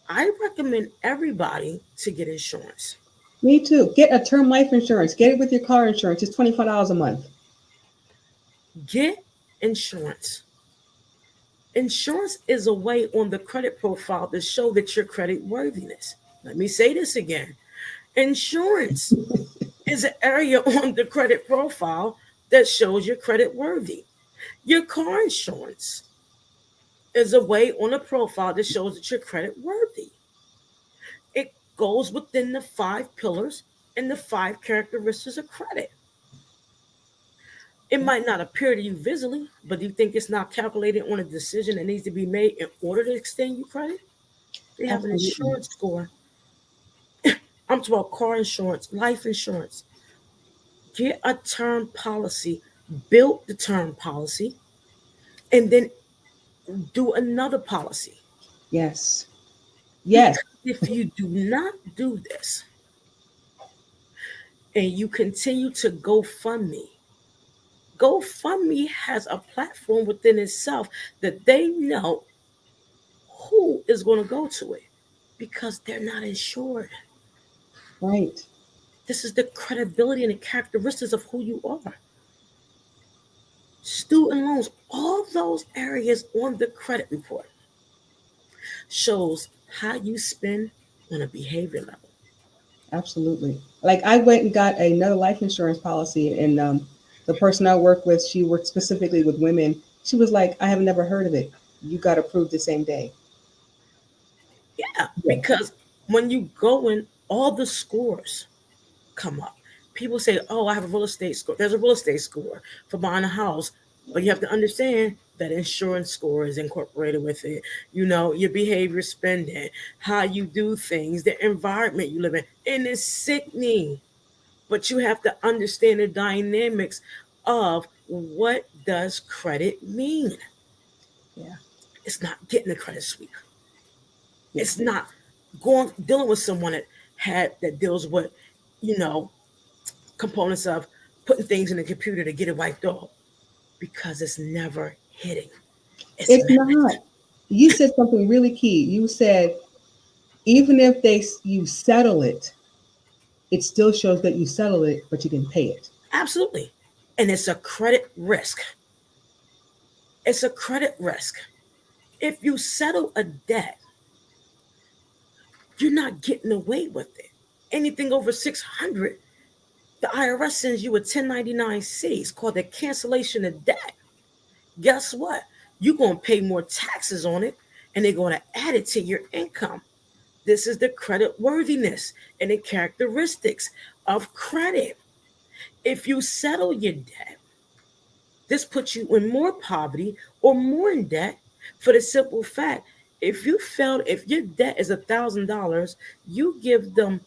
I recommend everybody to get insurance. Me too. Get a term life insurance. Get it with your car insurance. It's $25 a month. Get insurance. Insurance is a way on the credit profile to show that your credit worthiness. Let me say this again. Insurance is an area on the credit profile that shows your credit worthy. Your car insurance. is a way on a profile that shows that you're credit worthy. It goes within the 5 pillars and the 5 characteristics of credit. It might not appear to you visibly, but do you think it's not calculated on a decision that needs to be made in order to extend you credit? They have an Absolutely. insurance score. I'm talking about car insurance, life insurance. Get a term policy, build the term policy, and then do another policy. Yes. Because Yes. if you do not do this and you continue to GoFundMe has a platform within itself that they know who is going to go to it because they're not insured. Right. This is the credibility and the characteristics of who you are. Student loans, all those areas on the credit report shows how you spend on a behavior level. Absolutely. Like I went and got another life insurance policy, and the person I work with, she worked specifically with women. She was like, "I have never heard of it. You got approved the same day." Yeah, Yeah. because when you go in, all the scores come up. People say, "Oh, I have a real estate score." There's a real estate score for buying a house, but you have to understand that insurance score is incorporated with it. You know, your behavior, spending, how you do things, the environment you live in, and it's sickening. But you have to understand the dynamics of what does credit mean. Yeah. It's not getting a credit sweep. Yeah. It's not going dealing with someone that deals with, you know, components of putting things in the computer to get it wiped off because it's never hitting. It's It's managed. not. You said something really key. You said even if you settle it, it still shows that you settled it, but you didn't pay it. Absolutely. And it's a credit risk. It's a credit risk. If you settle a debt, you're not getting away with it. Anything over 600, the IRS sends you a 1099-C. It's called the cancellation of debt. Guess what? You're going to pay more taxes on it and they're going to add it to your income. This is the credit worthiness and the characteristics of credit. If you settle your debt, this puts you in more poverty or more in debt for the simple fact if your debt is $1,000, you give them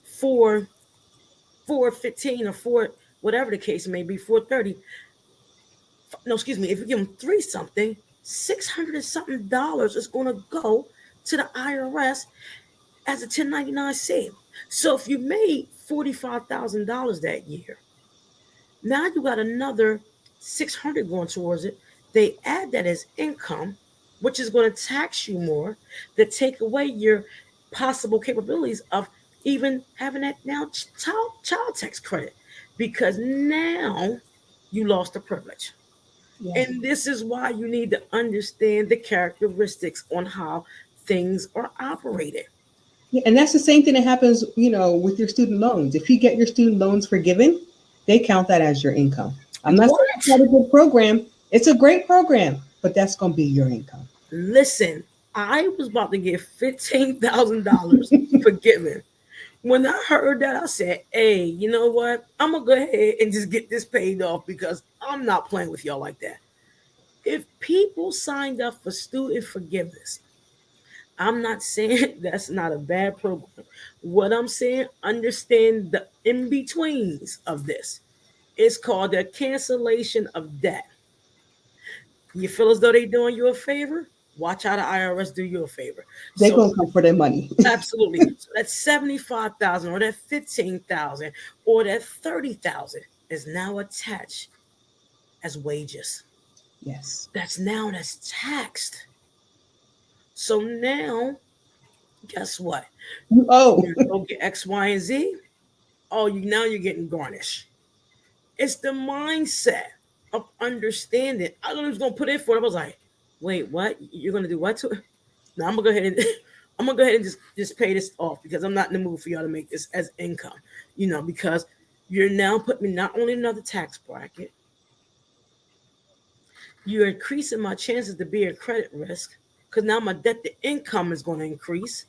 415 or four, whatever the case may be, 430. No, excuse me, if you give them three something, 600 and something dollars is going to go to the IRS as a 1099-C. So if you made $45,000 that year, now you got another 600 going towards it. They add that as income, which is going to tax you more, that take away your possible capabilities of even having that now child tax credit because now you lost the privilege. Yeah. And this is why you need to understand the characteristics on how things are operated. Yeah, and that's the same thing that happens, with your student loans. If you get your student loans forgiven, they count that as your income. I'm not saying it's What? not a good program. It's a great program, but that's going to be your income. Listen, I was about to get $15,000 forgiven. When I heard that, I said, "Hey, you know what? I'm gonna go ahead and just get this paid off because I'm not playing with y'all like that." If people signed up for student forgiveness, I'm not saying that's not a bad program. What I'm saying, understand the in betweens of this. It's called the cancellation of debt. You feel as though they're doing you a favor? Watch how the IRS do you a favor. They're So going to come for their money. absolutely. So that 75,000 or that 15,000 or that 30,000 is now attached as wages. Yes. That's taxed. So now, guess what? Oh, You go get X, Y, and Z. Oh, you're getting garnished. It's the mindset of understanding. I thought he was gonna put in for it. I was like, wait, what? You're gonna do what to it? No, I'm gonna go ahead and I'm gonna go ahead and just pay this off because I'm not in the mood for y'all to make this as income. Because you're now putting me not only in another tax bracket, You're increasing my chances to be a credit risk because now my debt to income is going to increase.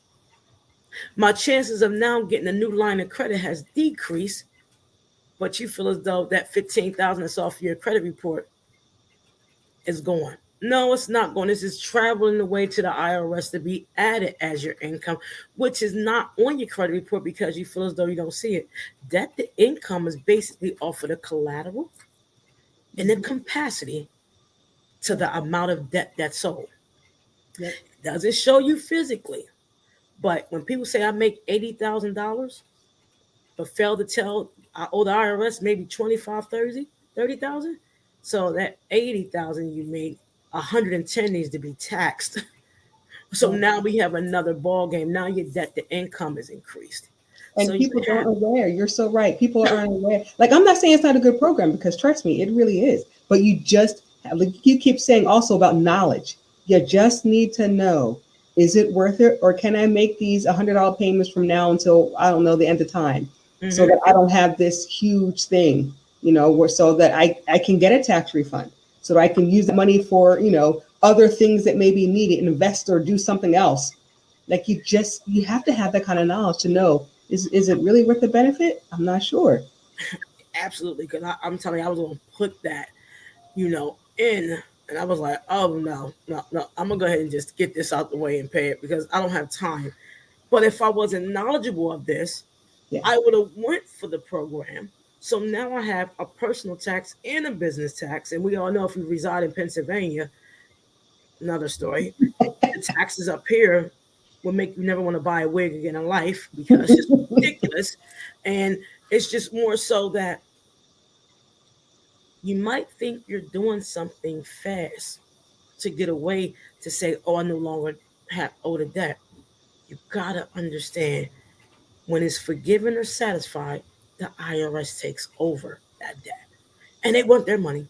My chances of now getting a new line of credit has decreased, but you feel as though that 15,000 that's off your credit report is gone. No, it's not going. This is traveling away to the IRS to be added as your income, which is not on your credit report because you feel as though you don't see it. Debt to income is basically off of the collateral and the capacity to the amount of debt that's sold. Yep. It doesn't show you physically, but when people say I make $80,000, but fail to tell I owe the IRS maybe 25, 30,000. So that 80,000 you made, 110 needs to be taxed. So now we have another ball game. Now your debt to income is increased. And So people aren't aware. You're so right. People aren't aware. Like, I'm not saying it's not a good program, because trust me, it really is. But you just, like you keep saying also about knowledge. You just need to know, is it worth it? Or can I make these $100 payments from now until, I don't know, the end of time? So that I don't have this huge thing, so that I can get a tax refund, so that I can use the money for, other things that may be needed, invest or do something else. Like, you have to have that kind of knowledge to know, is it really worth the benefit? I'm not sure. Absolutely. Because I'm telling you, I was going to put that, in, and I was like, oh, no, I'm going to go ahead and just get this out the way and pay it because I don't have time. But if I wasn't knowledgeable of this, I would have went for the program. So now I have a personal tax and a business tax. And we all know if you reside in Pennsylvania, another story, the taxes up here will make you never want to buy a wig again in life because it's ridiculous. And it's just more so that you might think you're doing something fast to get away to say, oh, I no longer owe the debt. You got to understand, when it's forgiven or satisfied, the IRS takes over that debt. And they want their money.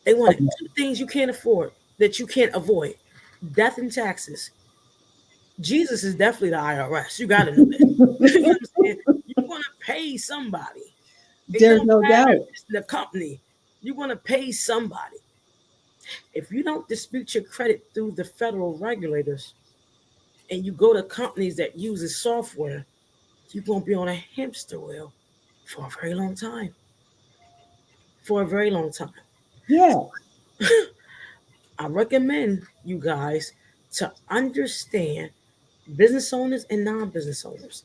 They want it. Two things you can't afford that you can't avoid: death and taxes. Jesus is definitely the IRS. You got to know that. You know what I'm saying? You want to pay somebody. There's no doubt. The company, you want to pay somebody. If you don't dispute your credit through the federal regulators and you go to companies that uses software, you're going to be on a hamster wheel for a very long time. For a very long time. Yeah. I recommend you guys to understand, business owners and non-business owners,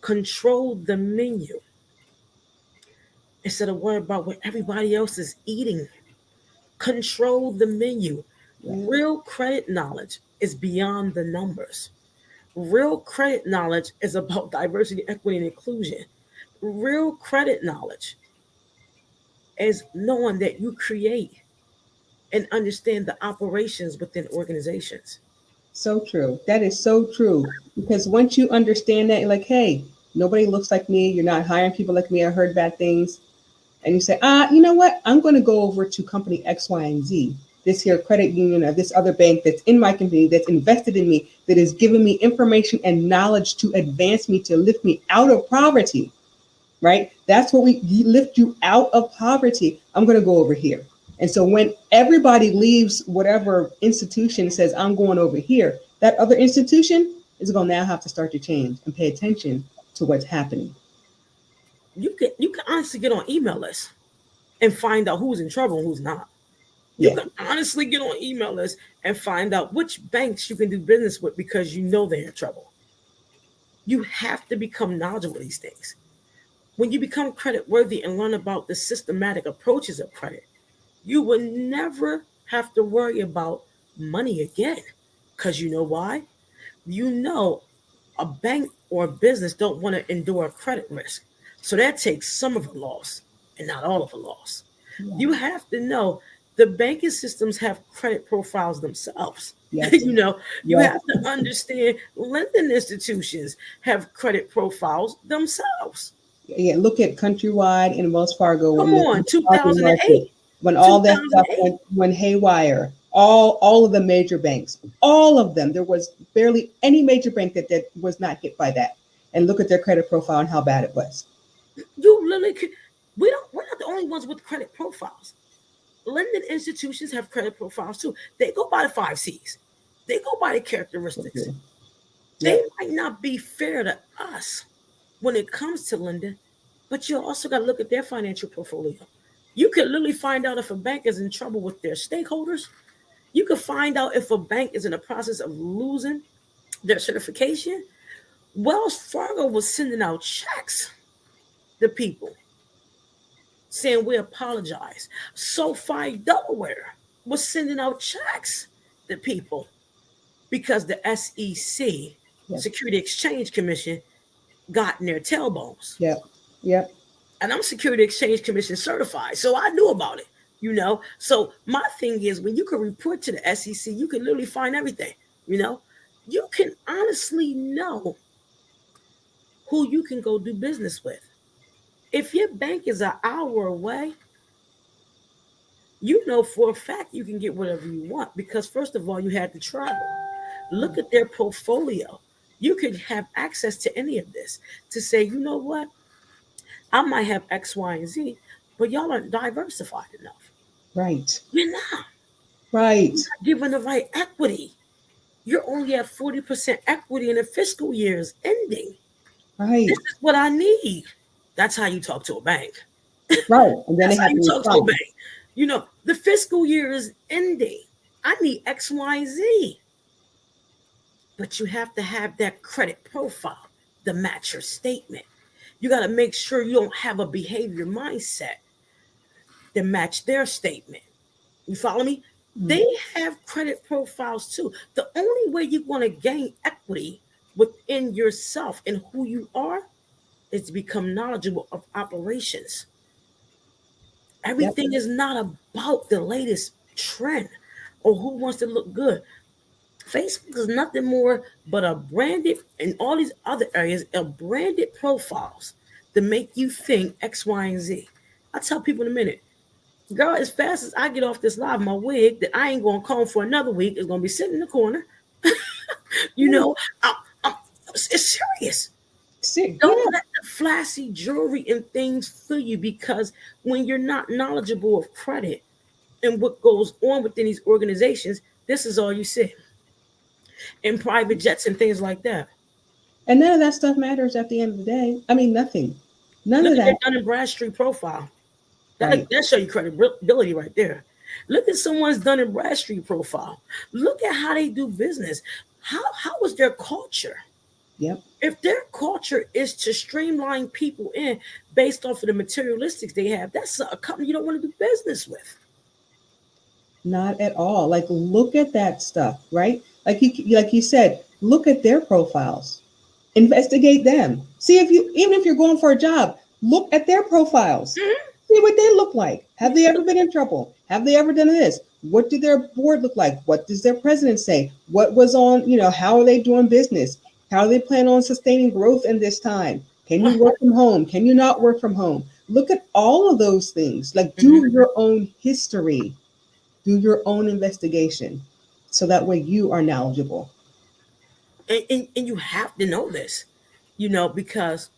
control the menu instead of worrying about what everybody else is eating. Control the menu. Real credit knowledge is beyond the numbers. Real credit knowledge is about diversity, equity, and inclusion. Real credit knowledge is knowing that you create and understand the operations within organizations. So true. That is so true. Because once you understand that, you're like, hey, nobody looks like me. You're not hiring people like me. I heard bad things. And you say, you know what? I'm going to go over to company X, Y, and Z, this here credit union or this other bank that's in my company, that's invested in me, that is giving me information and knowledge to advance me, to lift me out of poverty, right? That's what we lift you out of poverty. I'm going to go over here. And so when everybody leaves whatever institution and says, I'm going over here, that other institution is going to now have to start to change and pay attention to what's happening. You can honestly get on email lists and find out who's in trouble and who's not. You can honestly get on email lists and find out which banks you can do business with because you know they're in trouble. You have to become knowledgeable of these things. When you become credit worthy and learn about the systematic approaches of credit, you will never have to worry about money again. Because you know why? You know a bank or a business don't want to endure a credit risk. So that takes some of the loss and not all of the loss. Yeah. You have to know the banking systems have credit profiles themselves. Yes. You have to understand lending institutions have credit profiles themselves. Yeah, look at Countrywide and Wells Fargo. Come on, 2008. When all that stuff went haywire, all of the major banks, all of them, there was barely any major bank that was not hit by that. And look at their credit profile and how bad it was. You literally we're not the only ones with credit profiles. lending institutions have credit profiles too. They go by the 5 C's. They go by the characteristics. Okay. They Yep. might not be fair to us when it comes to lending, but you also got to look at their financial portfolio. You can literally find out if a bank is in trouble with their stakeholders. You can find out if a bank is in the process of losing their certification. Wells Fargo was sending out checks to people saying we apologize. SoFi Delaware was sending out checks to people because the SEC, Yes. Security Exchange Commission, got in their tailbones. Yep. Yep. And I'm Security Exchange Commission certified, so I knew about it, you know. So my thing is, when you can report to the SEC, you can literally find everything, you know. You can honestly know who you can go do business with. If your bank is an hour away, you know for a fact you can get whatever you want because, first of all, you had to travel. Look at their portfolio. You could have access to any of this to say, you know what? I might have X, Y, and Z, but y'all aren't diversified enough. Right. You're not. Right. You're not giving the right equity. You're only at 40% equity in the fiscal year is ending. Right. This is what I need. That's how you talk to a bank. Right. And then That's they how have you to talk to a respond. bank. You know, the fiscal year is ending. I need X, Y, Z. But you have to have that credit profile to match your statement. You got to make sure you don't have a behavior mindset that match their statement. You follow me? They have credit profiles too. The only way you're going to gain equity within yourself and who you are is to become knowledgeable of operations. Everything is not about the latest trend or who wants to look good. Facebook is nothing more but a branded, and all these other areas, are branded profiles to make you think X, Y, and Z. I tell people in a minute, girl, as fast as I get off this live, my wig that I ain't going to comb for another week is going to be sitting in the corner. You know, it's serious. Don't let the flashy jewelry and things fool you, because when you're not knowledgeable of credit and what goes on within these organizations, this is all you see in private jets and things like that. And none of that stuff matters at the end of the day. I mean, nothing. None Look of at that. their Dun & Bradstreet profile. Right. That show you credibility right there. Look at someone's Dun & Bradstreet profile. Look at how they do business. How is their culture? Yep. If their culture is to streamline people in based off of the materialistics they have, that's a company you don't want to do business with. Not at all. Like, look at that stuff, right? Like you said, look at their profiles, investigate them. See if you, even if you're going for a job, look at their profiles. Mm-hmm. See what they look like. Have they ever been in trouble? Have they ever done this? What did their board look like? What does their president say? What was on, how are they doing business? How do they plan on sustaining growth in this time? Can you work from home? Can you not work from home? Look at all of those things. Like, do your own history. Do your own investigation, so that way you are knowledgeable. And you have to know this, because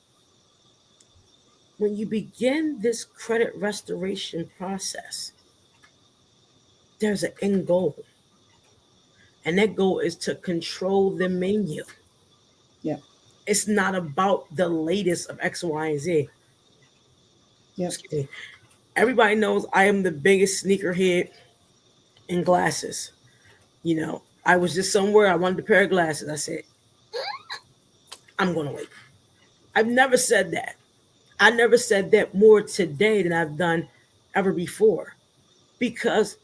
when you begin this credit restoration process, there's an end goal. And that goal is to control the menu. Yeah. It's not about the latest of X, Y, and Z. Yeah. Everybody knows I am the biggest sneakerhead in glasses. I was just somewhere, I wanted a pair of glasses. I said, I'm going to wait. I've never said that. I never said that more today than I've done ever before. Because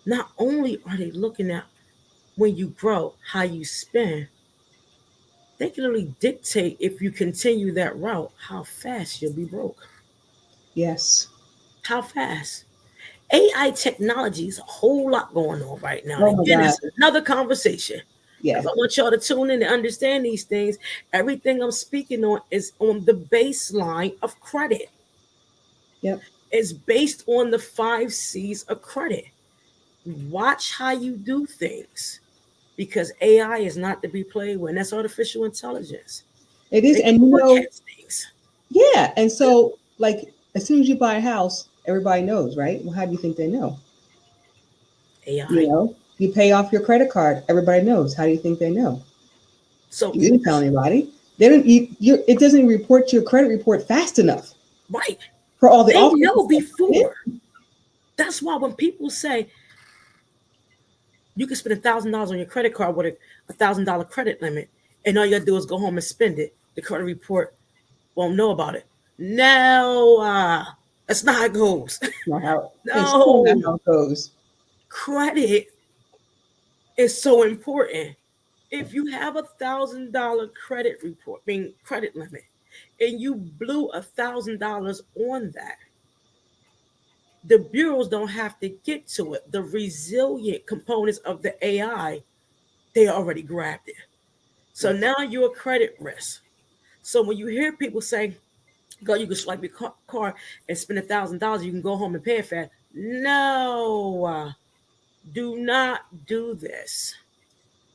not only are they looking at when you grow, how you spend, they can really dictate, if you continue that route, how fast you'll be broke. Yes. How fast? AI technology is a whole lot going on right now. Oh, Again, it's another conversation. Yeah. If I want y'all to tune in and understand these things, everything I'm speaking on is on the baseline of credit. Yep. It's based on the 5 C's of credit. Watch how you do things, because AI is not to be played with. And that's artificial intelligence. It is. They And things. yeah. And so, like, as soon as you buy a house, Everybody knows, right? Well, how do you think they know? You AI. know, you pay off your credit card. Everybody knows. How do you think they know? So You didn't tell anybody. They don't. It doesn't report your credit report fast enough right, for all the they offers. know before. That's why when people say you can spend $1,000 on your credit card with a $1,000 credit limit, and all you gotta do is go home and spend it, the credit report won't know about it. No, that's not how it goes. Not how it's still not No, how it goes. credit is so important. If you have $1,000 credit report, being credit limit, and you blew $1,000 on that, the bureaus don't have to get to it. The resilient components of the AI, they already grabbed it. So now you're a credit risk. So when you hear people say, "Go, you can swipe your card and spend $1,000, you can go home and pay it fast." No, do not do this.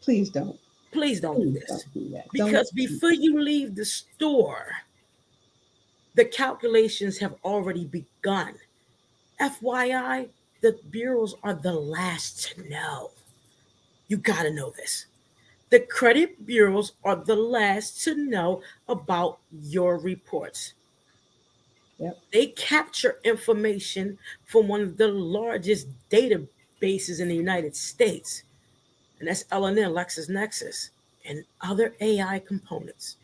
Please don't. Please don't do Please this, don't do that. Don't. because before you leave the store, the calculations have already begun. FYI, the bureaus are the last to know. You got to know this. The credit bureaus are the last to know about your reports. Yep. They capture information from one of the largest databases in the United States, and that's LNN, LexisNexis, and other AI components.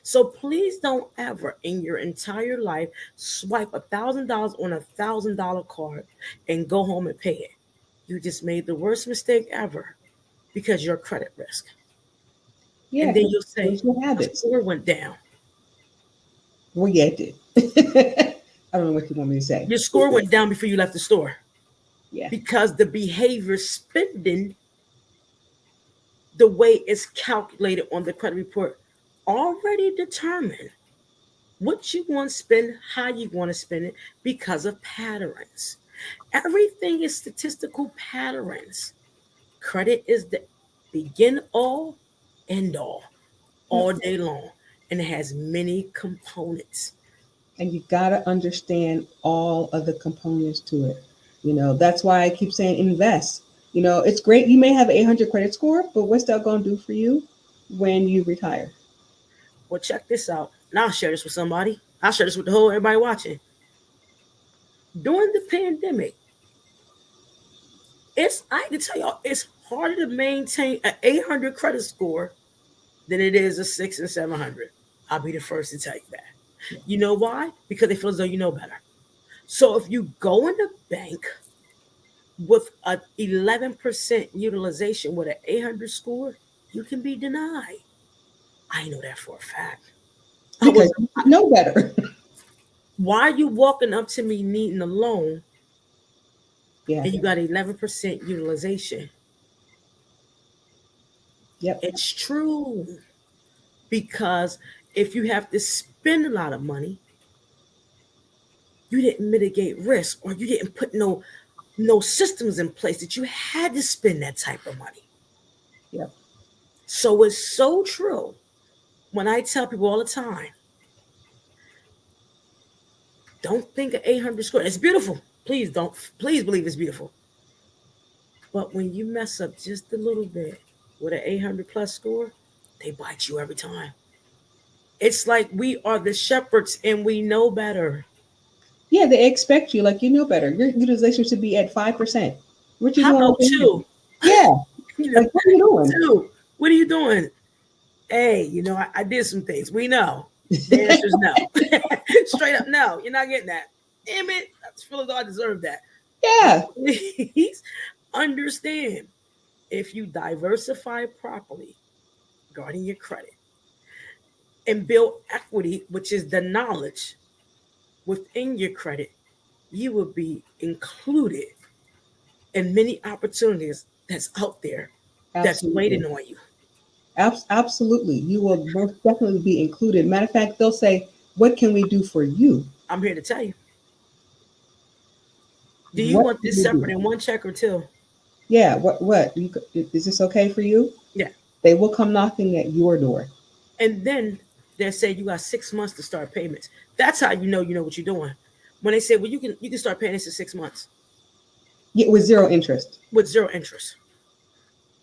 So please don't ever in your entire life swipe $1,000 on $1,000 card and go home and pay it. You just made the worst mistake ever because you're a credit risk. Yeah, And then because you'll say, those your my habits. score went down. Well, yeah, it did. I don't know what you want me to say. Your score went down before you left the store Yeah. because the behavior spending, the way it's calculated on the credit report, already determined what you want to spend, how you want to spend it, because of patterns. Everything is statistical patterns. Credit is the begin all, end all Yep. day long, and it has many components. And you got to understand all of the components to it. That's why I keep saying invest. It's great. You may have an 800 credit score, but what's that going to do for you when you retire? Well, check this out. And I'll share this with somebody. I'll share this with the whole everybody watching. During the pandemic, I can tell y'all, it's harder to maintain an 800 credit score than it is a 6 and 700. I'll be the first to tell you that. You know why? Because they feel as though you know better. So if you go in the bank with an 11% utilization with an 800 score, you can be denied. I know that for a fact. Because you know better. Why are you walking up to me needing a loan Yeah. and you got 11% utilization? Yep. It's true. Because if you have to spend a lot of money, you didn't mitigate risk, or you didn't put no systems in place that you had to spend that type of money. Yep. So it's so true when I tell people all the time, don't think of 800 score. It's beautiful. Please believe it's beautiful. But when you mess up just a little bit with an 800 plus score, they bite you every time. It's like we are the shepherds and we know better. Yeah, they expect you like you know better. Your utilization should be at 5%. What you How doing? about two? Yeah. Like, what are you doing? Two. What are you doing? Hey, I did some things. We know. The answer is no. Straight up, no. You're not getting that. Damn it. I feel as though I deserve that. Yeah. Please understand, if you diversify properly regarding your credit and build equity, which is the knowledge within your credit, you will be included in many opportunities that's out there that's waiting on you. Absolutely. You will most definitely be included. Matter of fact, they'll say, what can we do for you? I'm here to tell you. Do you What want can this we separate do? in one check or two? Yeah. Is this okay for you? Yeah. They will come knocking at your door. And then they'll say you got 6 months to start payments. That's how you know what you're doing. when they say, well, you can start paying this in 6 months Yeah, with zero interest. with zero interest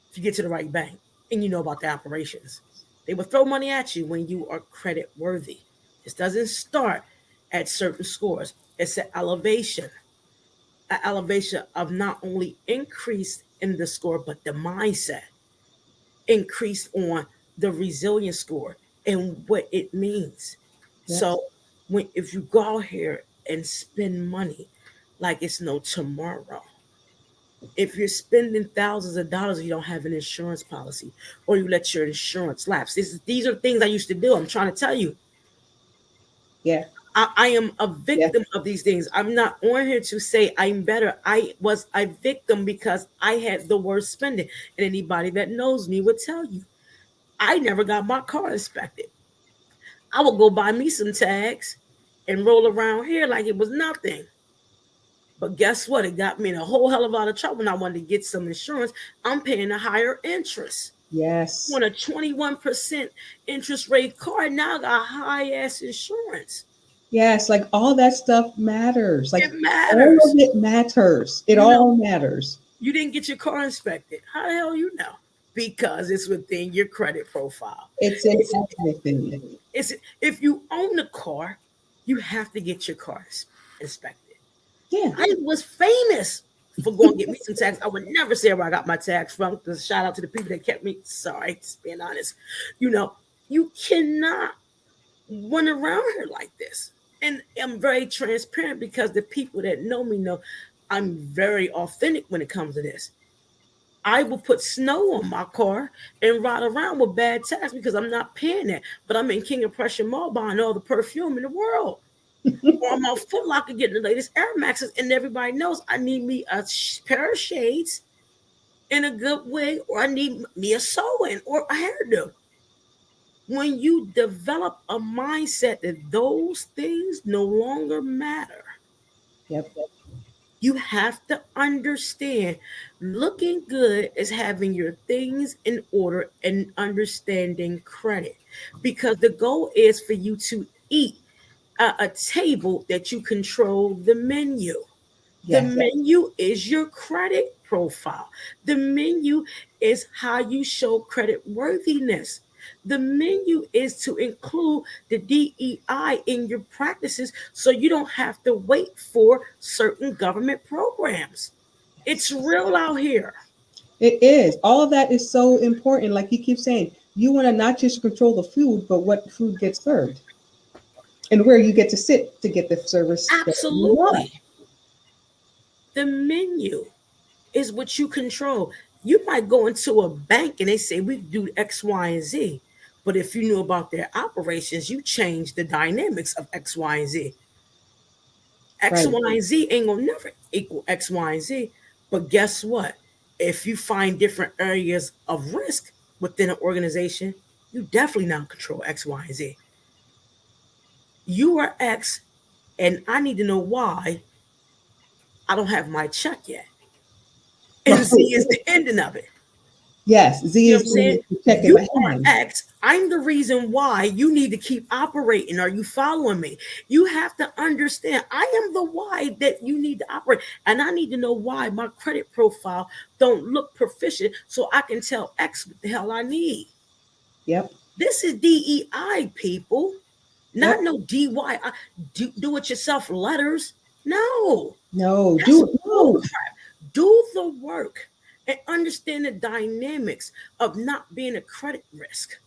if you get to the right bank and you know about the operations. They will throw money at you when you are credit worthy. This doesn't start at certain scores. It's an elevation of not only increase in the score, but the mindset increased on the resilience score and what it means. Yes. So if you go out here and spend money like it's no tomorrow, if you're spending thousands of dollars and you don't have an insurance policy or you let your insurance lapse, these are things I used to do. I'm trying to tell you. Yeah. I am a Yeah. victim of these things. I'm not on here to say I'm better. I was a victim because I had the worst spending. And anybody that knows me would tell you, I never got my car inspected. I would go buy me some tags and roll around here like it was nothing. But guess what? It got me in a whole hell of a lot of trouble. And I wanted to get some insurance. I'm paying a higher interest. Yes. On a 21% interest rate car, now I got high ass insurance. Yes. Like all that stuff matters. Like It all matters. of it matters. It You all know, matters. you didn't get your car inspected. How the hell you know? Because it's within your credit profile. It's in everything. It's if you own the car, you have to get your car inspected. Yeah. I was famous for going to get me some tags. I would never say where I got my tags from. Because shout out to the people that kept me. Sorry, just being honest. You cannot run around here like this. And I'm very transparent because the people that know me know I'm very authentic when it comes to this. I will put snow on my car and ride around with bad tags because I'm not paying that. But I'm in King of Prussia Mall buying all the perfume in the world. Or I'm out Foot Locker getting the latest Air Maxes, and everybody knows I need me a pair of shades in a good wig, or I need me a sew-in or a hairdo. When you develop a mindset that those things no longer matter, Yep. you have to understand looking good is having your things in order and understanding credit. Because the goal is for you to eat at a table that you control the menu. The Yes. menu is your credit profile. The menu is how you show credit worthiness. The menu is to include the DEI in your practices so you don't have to wait for certain government programs. It's real out here. It is. All of that is so important. Like you keep saying, you want to not just control the food, but what food gets served and where you get to sit to get the service that you want. Absolutely. The menu is what you control. You might go into a bank and they say we do X, Y, and Z. But if you knew about their operations, you change the dynamics of X, Y, and Z. X, Right. Y, and Z ain't gonna never equal X, Y, and Z. But guess what? If you find different areas of risk within an organization, you definitely now control X, Y, and Z. You are X, and I need to know why I don't have my check yet. And Z is the ending of it. Yes. Z You know what is I'm saying? the check in You my are hand. X. I'm the reason why you need to keep operating. Are you following me? You have to understand I am the why that you need to operate. And I need to know why my credit profile don't look proficient so I can tell X what the hell I need. Yep. This is DEI, people. Yep. Not no DY. Do it yourself letters. No. No. That's Do bull no. crap. Do the work and understand the dynamics of not being a credit risk.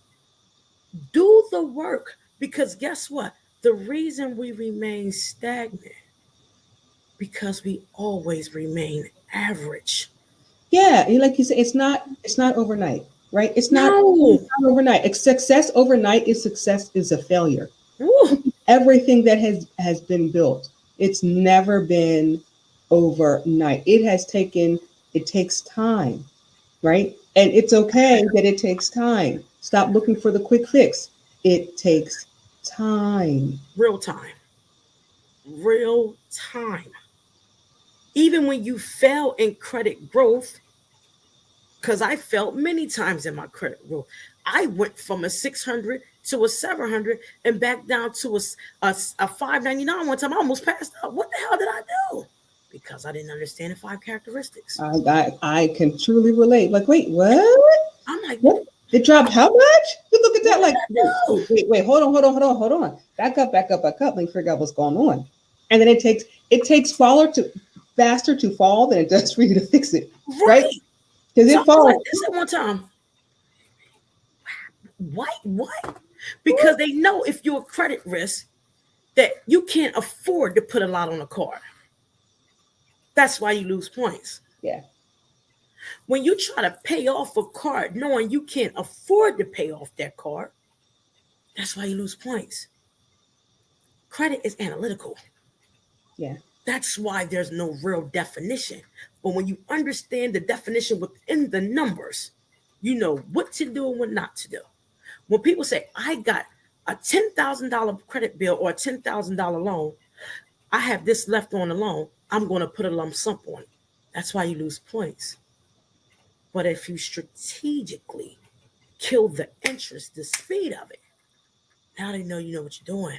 Do the work because guess what? The reason we remain stagnant because we always remain average. Yeah. Like you said, it's not overnight, right? It's not, No. it's not overnight. Success overnight is success is a failure. Woo. Everything that has been built, it's never been overnight. It takes time, right? And it's okay that it takes time. Stop looking for the quick fix. It takes time. Real time. Real time. Even when you fail in credit growth, because I failed many times in my credit growth. I went from a 600 to a 700 and back down to a 599 one time. I almost passed out. What the hell did I do? Because I didn't understand the 5 characteristics. I can truly relate. Like, wait, what? I'm like, What? It dropped how much? You look at that like, no. wait, hold on. Back up. Let me figure out what's going on. And then it takes faster to fall than it does for you to fix it. Right? Because So it falls. like this at one time. What? Because they know if you're a credit risk that you can't afford to put a lot on a card. That's why you lose points. Yeah. When you try to pay off a card knowing you can't afford to pay off that card, that's why you lose points. Credit is analytical. Yeah. That's why there's no real definition. But when you understand the definition within the numbers, you know what to do and what not to do. When people say, I got a $10,000 credit bill or a $10,000 loan, I have this left on the loan, I'm going to put a lump sum on it. That's why you lose points. But if you strategically kill the interest, the speed of it, now they know you know what you're doing.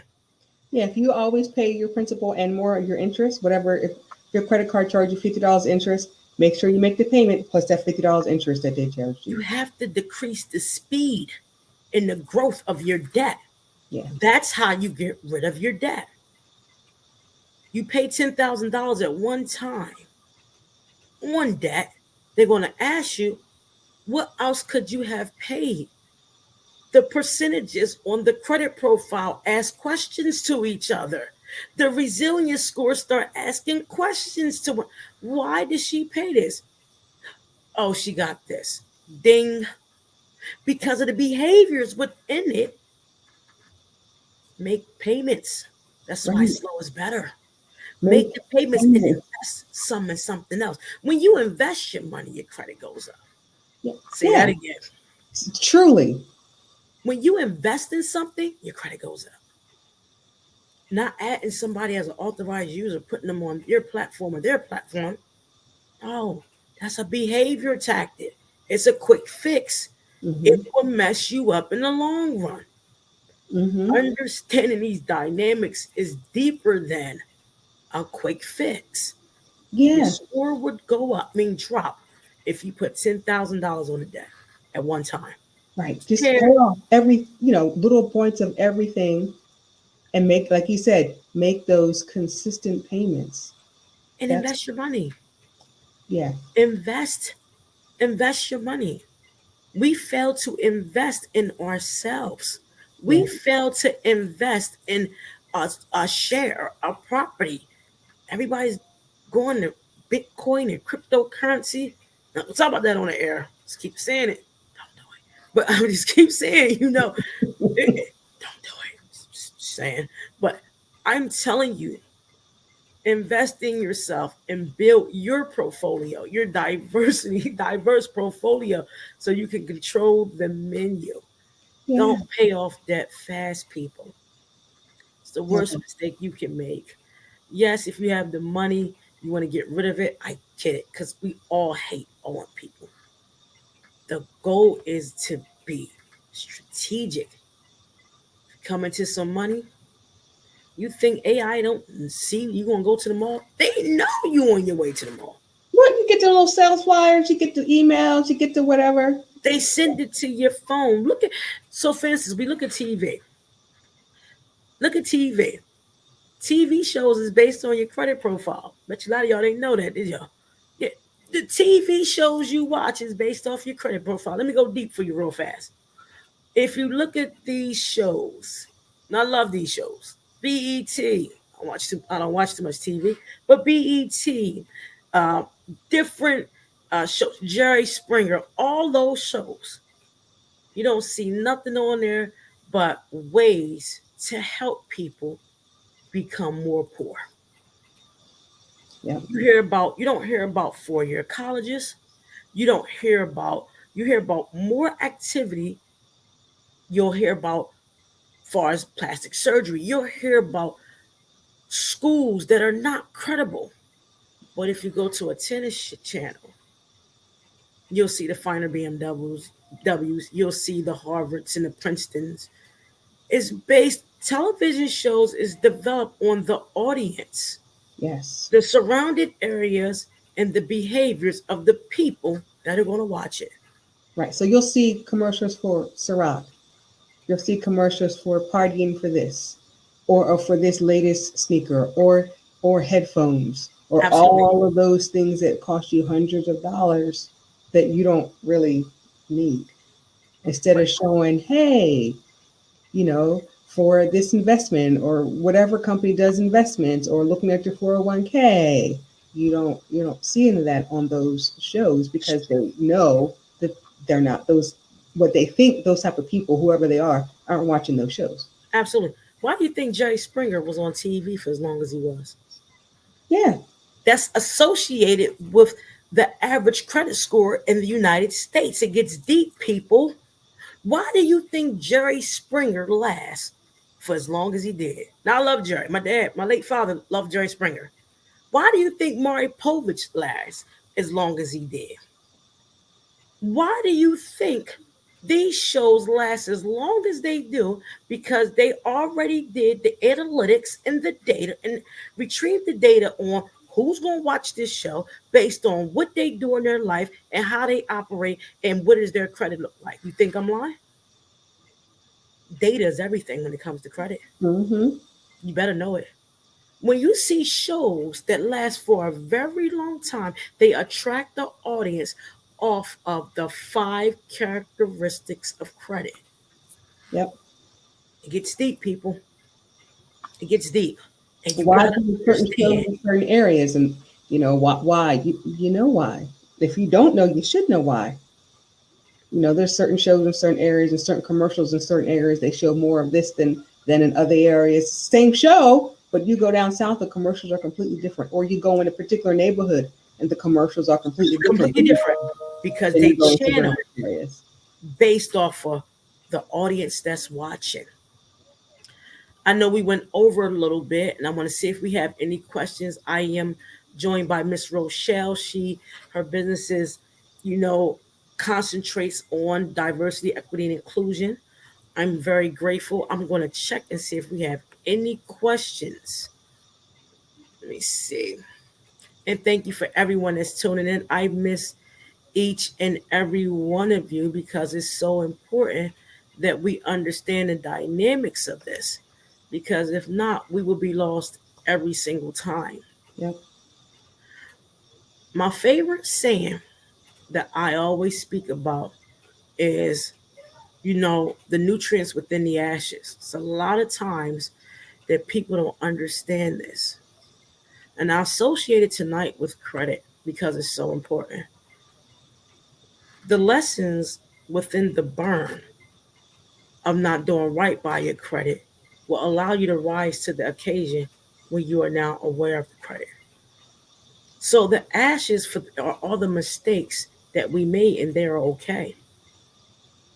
Yeah, if you always pay your principal and more of your interest, whatever, if your credit card charges you $50 interest, make sure you make the payment plus that $50 interest that they charged you. You have to decrease the speed in the growth of your debt. Yeah. That's how you get rid of your debt. You pay $10,000 at one time on debt, they're going to ask you, what else could you have paid? The percentages on the credit profile ask questions to each other. The resilience scores start asking questions to why did she pay this? Oh, she got this. Ding. Because of the behaviors within it, make payments. That's why slow is better. Make the payments and invest some in something else. When you invest your money, your credit goes up. Yeah. Say that again. Truly. When you invest in something, your credit goes up. Not adding somebody as an authorized user, putting them on your platform or their platform. Oh, that's a behavior tactic. It's a quick fix. Mm-hmm. It will mess you up in the long run. Mm-hmm. Understanding these dynamics is deeper than a quick fix. Yeah. Your score would go up, drop, if you put $10,000 on the debt at one time. Right. Just pay off every, little points of everything and make, like you said, make those consistent payments. And invest your money. Yeah. Invest your money. We fail to invest in ourselves. We fail to invest in a share, a property. Everybody's going to Bitcoin and cryptocurrency. Now, we'll talk about that on the air. Just keep saying it. Don't do it. But I just keep saying, don't do it. Just saying. But I'm telling you, invest in yourself and build your portfolio, your diverse portfolio, so you can control the menu. Yeah. Don't pay off debt fast, people. It's the worst mistake you can make. Yes, if you have the money, you want to get rid of it. I get it, because we all hate owing people. The goal is to be strategic. Come into some money. You think AI don't see you gonna go to the mall? They know you on your way to the mall. What, you get the little sales flyers, you get the emails, you get the whatever. They send it to your phone. So for instance, we look at TV. Look at TV. TV shows is based on your credit profile. Bet you a lot of y'all didn't know that, did y'all? Yeah. The TV shows you watch is based off your credit profile. Let me go deep for you real fast. If you look at these shows, and I love these shows. BET. I don't watch too much TV, but BET, different shows, Jerry Springer, all those shows, you don't see nothing on there but ways to help people become more poor. Yeah. You don't hear about 4-year colleges. You hear about more activity. You'll hear about far as plastic surgery. You'll hear about schools that are not credible. But if you go to a tennis channel, you'll see the finer BMWs, you'll see the Harvards and the Princetons. is based, television shows is developed on the audience, Yes. the surrounded areas, and the behaviors of the people that are going to watch it. Right. So you'll see commercials for Ciroc. You'll see commercials for partying for this, or for this latest sneaker, or headphones, or Absolutely. all of those things that cost you hundreds of dollars that you don't really need. Instead of Right. showing, hey, for this investment or whatever company does investments, or looking at your 401k, you don't see any of that on those shows, because they know that they're not those, what they think those type of people, whoever they are, aren't watching those shows. Absolutely. Why do you think Jerry Springer was on TV for as long as he was? Yeah. That's associated with the average credit score in the United States. It gets deep, people. Why do you think Jerry Springer lasts for as long as he did? Now, I love Jerry. My dad, my late father, loved Jerry Springer. Why do you think Maury Povich lasts as long as he did? Why do you think these shows last as long as they do? Because they already did the analytics and the data and retrieved the data on who's going to watch this show based on what they do in their life and how they operate and what does their credit look like. You think I'm lying? Data is everything when it comes to credit. Mm-hmm. You better know it. When you see shows that last for a very long time, they attract the audience off of the 5 characteristics of credit. Yep. It gets deep, people. It gets deep. And you Why gotta do certain shows understand. in certain areas? And why you know why. If you don't know, you should know why. There's certain shows in certain areas and certain commercials in certain areas. They show more of this than in other areas. Same show, but you go down south, the commercials are completely different. Or you go in a particular neighborhood and the commercials are completely different Completely different because than they you go in channel suburban areas. based off of the audience that's watching. I know we went over a little bit, and I want to see if we have any questions. I am joined by Miss Rochelle. Her business is, you know, concentrates on diversity, equity, and inclusion. I'm very grateful. I'm going to check and see if we have any questions. Let me see. And thank you for everyone that's tuning in. I miss each and every one of you because it's so important that we understand the dynamics of this. Because if not, we will be lost every single time. Yep. My favorite saying that I always speak about is, the nutrients within the ashes. It's a lot of times that people don't understand this. And I associate it tonight with credit because it's so important. The lessons within the burn of not doing right by your credit will allow you to rise to the occasion when you are now aware of the credit. So the ashes are all the mistakes that we made, and they're okay.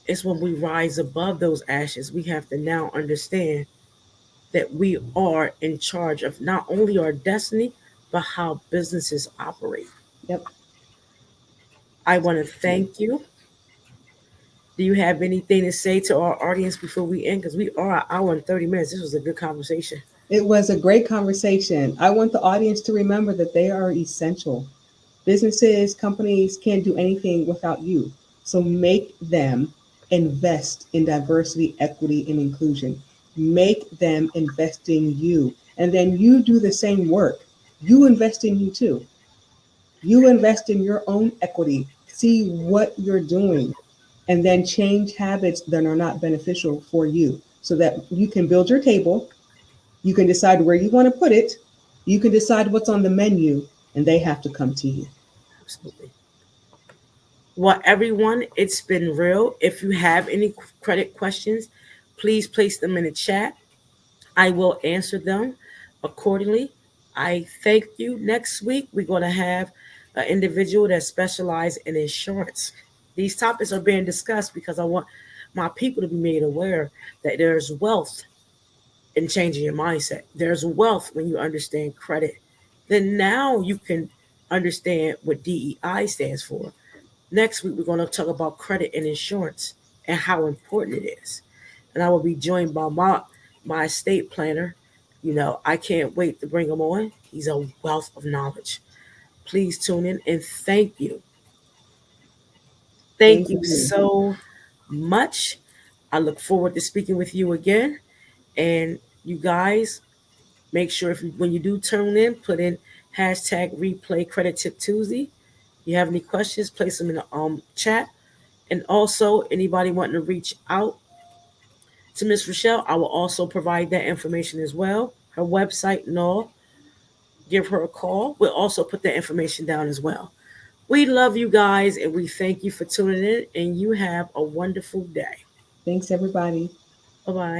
It's when we rise above those ashes, we have to now understand that we are in charge of not only our destiny, but how businesses operate. Yep. I want to thank you. Do you have anything to say to our audience before we end? Because we are an hour and 30 minutes. This was a good conversation. It was a great conversation. I want the audience to remember that they are essential. Businesses, companies can't do anything without you. So make them invest in diversity, equity, and inclusion. Make them invest in you. And then you do the same work. You invest in you too. You invest in your own equity. See what you're doing. And then change habits that are not beneficial for you so that you can build your table. You can decide where you want to put it. You can decide what's on the menu, and they have to come to you. Absolutely. Well, everyone, it's been real. If you have any credit questions, please place them in the chat. I will answer them accordingly. I thank you. Next week, we're going to have an individual that specializes in insurance. These topics are being discussed because I want my people to be made aware that there's wealth in changing your mindset. There's wealth when you understand credit. Then now you can understand what DEI stands for. Next week, we're going to talk about credit and insurance and how important it is. and I will be joined by my estate planner. I can't wait to bring him on. He's a wealth of knowledge. Please tune in and thank you. Thank Thank you you. so much. I look forward to speaking with you again. And you guys, make sure when you do tune in, put in hashtag replay credit tip Tuesday. If you have any questions, place them in the chat. And also, anybody wanting to reach out to Miss Rochelle, I will also provide that information as well. Her website and all. Give her a call. We'll also put that information down as well. We love you guys and we thank you for tuning in, and you have a wonderful day. Thanks, everybody. Bye bye.